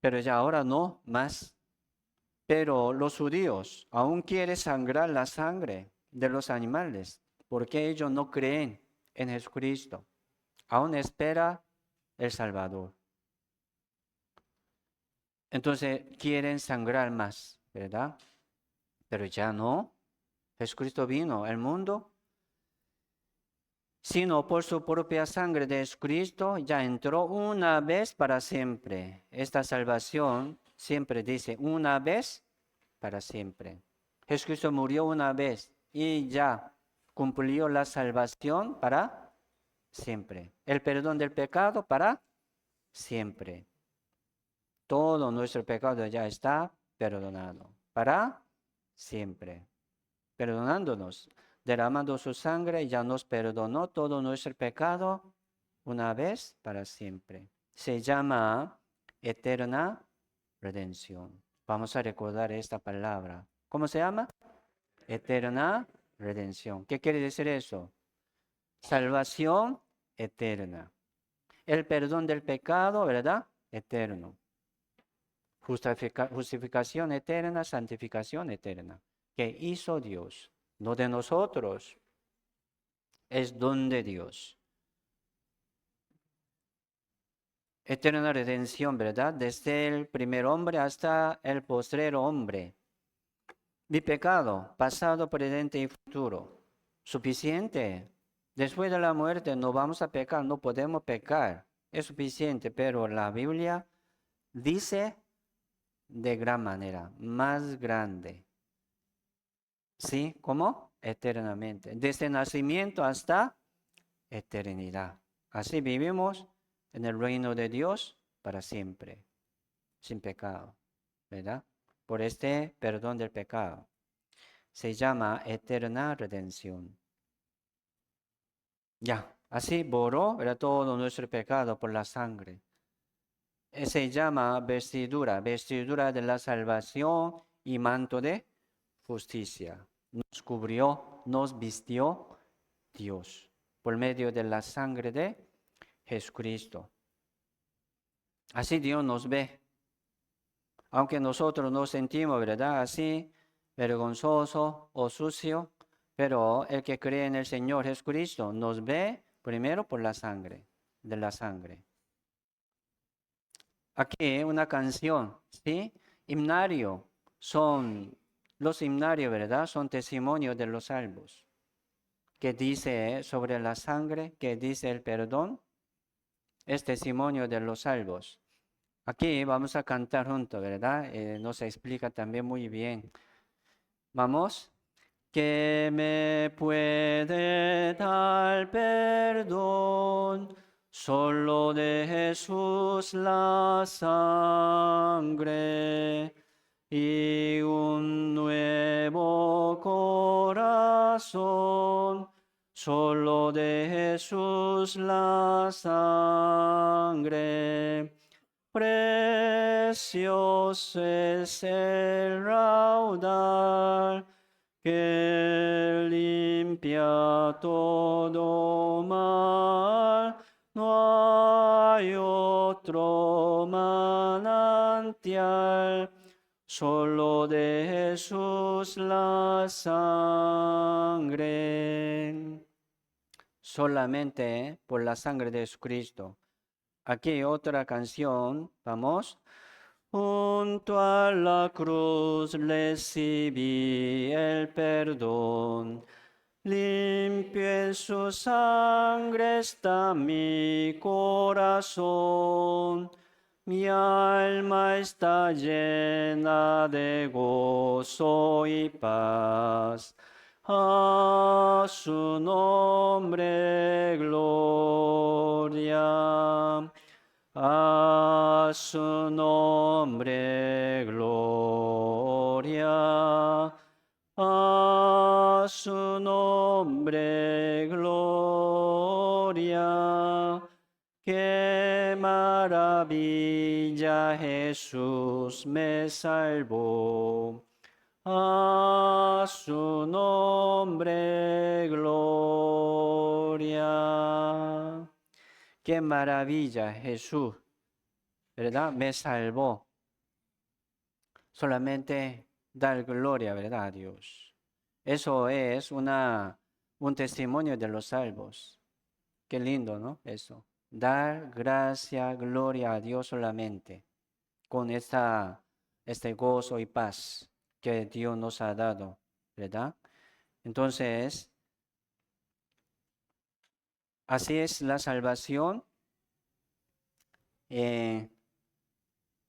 Pero ya ahora no más. Pero los judíos aún quieren sangrar la sangre de los animales, porque ellos no creen en Jesucristo. Aún espera el Salvador. Entonces quieren sangrar más, ¿verdad? Pero ya no. Jesucristo vino al mundo, sino por su propia sangre de Jesucristo ya entró una vez para siempre. Esta salvación siempre dice una vez para siempre. Jesucristo murió una vez y ya cumplió la salvación para siempre. El perdón del pecado para siempre. Todo nuestro pecado ya está perdonado para siempre. Perdonándonos, derramando su sangre, ya nos perdonó todo nuestro pecado una vez para siempre. Se llama eterna redención. Vamos a recordar esta palabra. ¿Cómo se llama? Eterna redención. ¿Qué quiere decir eso? Salvación eterna. El perdón del pecado, ¿verdad? Eterno. Justificación eterna, santificación eterna. ¿Qué hizo Dios? No de nosotros. Es don de Dios. eterna redención, ¿verdad? Desde el primer hombre hasta el postrero hombre. Mi pecado, pasado, presente y futuro. Suficiente. Después de la muerte no vamos a pecar, no podemos pecar. Es suficiente, pero la Biblia dice de gran manera, más grande. ¿Sí? ¿Cómo? Eternamente. Desde nacimiento hasta eternidad. Así vivimos en el reino de Dios para siempre, sin pecado, ¿verdad? Por este perdón del pecado. Se llama eterna redención. Ya, así borró, ¿verdad?, todo nuestro pecado por la sangre. Se llama vestidura, vestidura de la salvación y manto de justicia. Nos cubrió, nos vistió Dios por medio de la sangre de Jesucristo. Así Dios nos ve. Aunque nosotros nos sentimos, ¿verdad?, así, vergonzoso o sucio, pero el que cree en el Señor Jesucristo nos ve primero por la sangre, de la sangre. Aquí una canción, ¿sí? Himnario, son los himnarios, ¿verdad? Son testimonios de los salvos. ¿Qué dice sobre la sangre? ¿Qué dice el perdón? Es testimonio de los salvos. Aquí vamos a cantar juntos, ¿verdad? Nos explica también muy bien. Vamos. ¿Qué me puede dar perdón? Solo de Jesús la sangre y un nuevo corazón. Solo de Jesús la sangre. Precioso es el raudal que limpia todo mal. No hay otro manantial, solo de Jesús la sangre. Solamente por la sangre de Jesucristo. Aquí otra canción, vamos. Junto a la cruz recibí el perdón. Limpio en su sangre está mi corazón. Mi alma está llena de gozo y paz. A su nombre gloria. A su nombre gloria. A su nombre gloria. Qué maravilla, Jesús me salvó. A su nombre gloria. Qué maravilla, Jesús, ¿verdad? Me salvó. Solamente dar gloria, ¿verdad?, a Dios. Eso es un testimonio de los salvos. Qué lindo, ¿no? Eso. Dar gracia, gloria a Dios solamente. Con este gozo y paz que Dios nos ha dado, ¿verdad? Entonces, así es la salvación.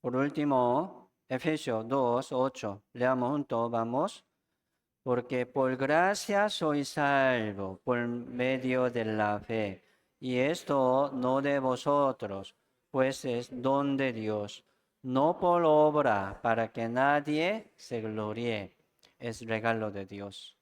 Por último, Efesios 2:8. Leamos juntos, vamos. Porque por gracia soy salvo por medio de la fe. Y esto no de vosotros, pues es don de Dios, no por obra, para que nadie se gloríe. Es regalo de Dios.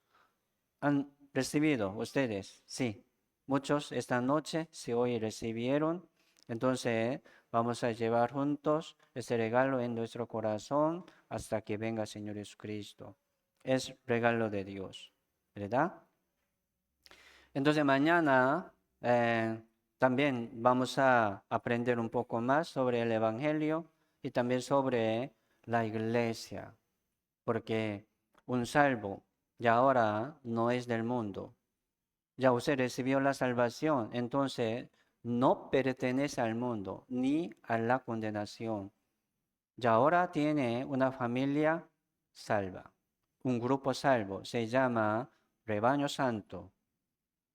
¿Han recibido ustedes? Sí. Muchos esta noche, si hoy recibieron, entonces vamos a llevar juntos este regalo en nuestro corazón hasta que venga el Señor Jesucristo. Es regalo de Dios, ¿verdad? Entonces mañana también vamos a aprender un poco más sobre el Evangelio y también sobre la iglesia, porque un salvo ya ahora no es del mundo. Ya usted recibió la salvación, entonces no pertenece al mundo ni a la condenación. Ya ahora tiene una familia salva, un grupo salvo, se llama rebaño santo,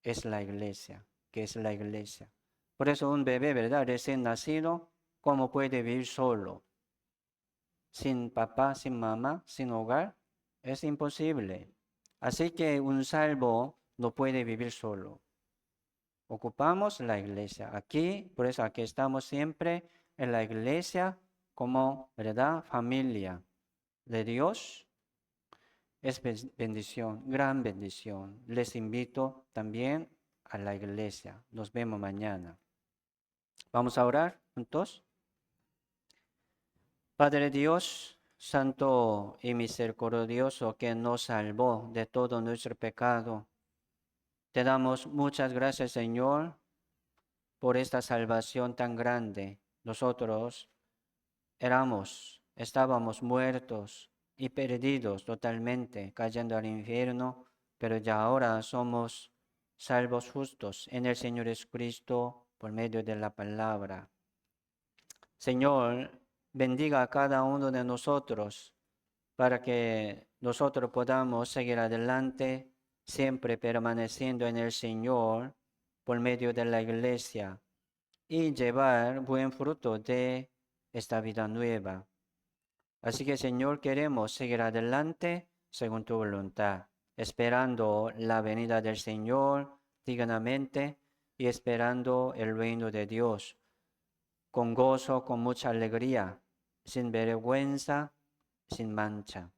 es la iglesia, que es la iglesia. Por eso un bebé, ¿verdad? Recién nacido, ¿cómo puede vivir solo? Sin papá, sin mamá, sin hogar, es imposible. Así que un salvo no puede vivir solo. Ocupamos la iglesia. Aquí, por eso aquí estamos siempre en la iglesia como, ¿verdad? Familia de Dios. Es bendición, gran bendición. Les invito también a la iglesia. Nos vemos mañana. Vamos a orar juntos. Padre Dios, santo y misericordioso, que nos salvó de todo nuestro pecado. Te damos muchas gracias, Señor, por esta salvación tan grande. Nosotros estábamos muertos y perdidos totalmente, cayendo al infierno, pero ya ahora somos salvos justos en el Señor Jesucristo por medio de la palabra. Señor, bendiga a cada uno de nosotros para que nosotros podamos seguir adelante, siempre permaneciendo en el Señor por medio de la iglesia y llevar buen fruto de esta vida nueva. Así que, Señor, queremos seguir adelante según tu voluntad, esperando la venida del Señor dignamente y esperando el reino de Dios, con gozo, con mucha alegría, sin vergüenza, sin mancha.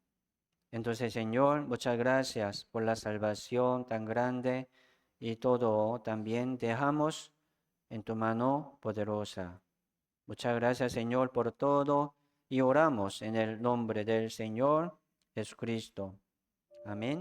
Entonces, Señor, muchas gracias por la salvación tan grande y todo también dejamos en tu mano poderosa. Muchas gracias, Señor, por todo y oramos en el nombre del Señor Jesucristo. Amén.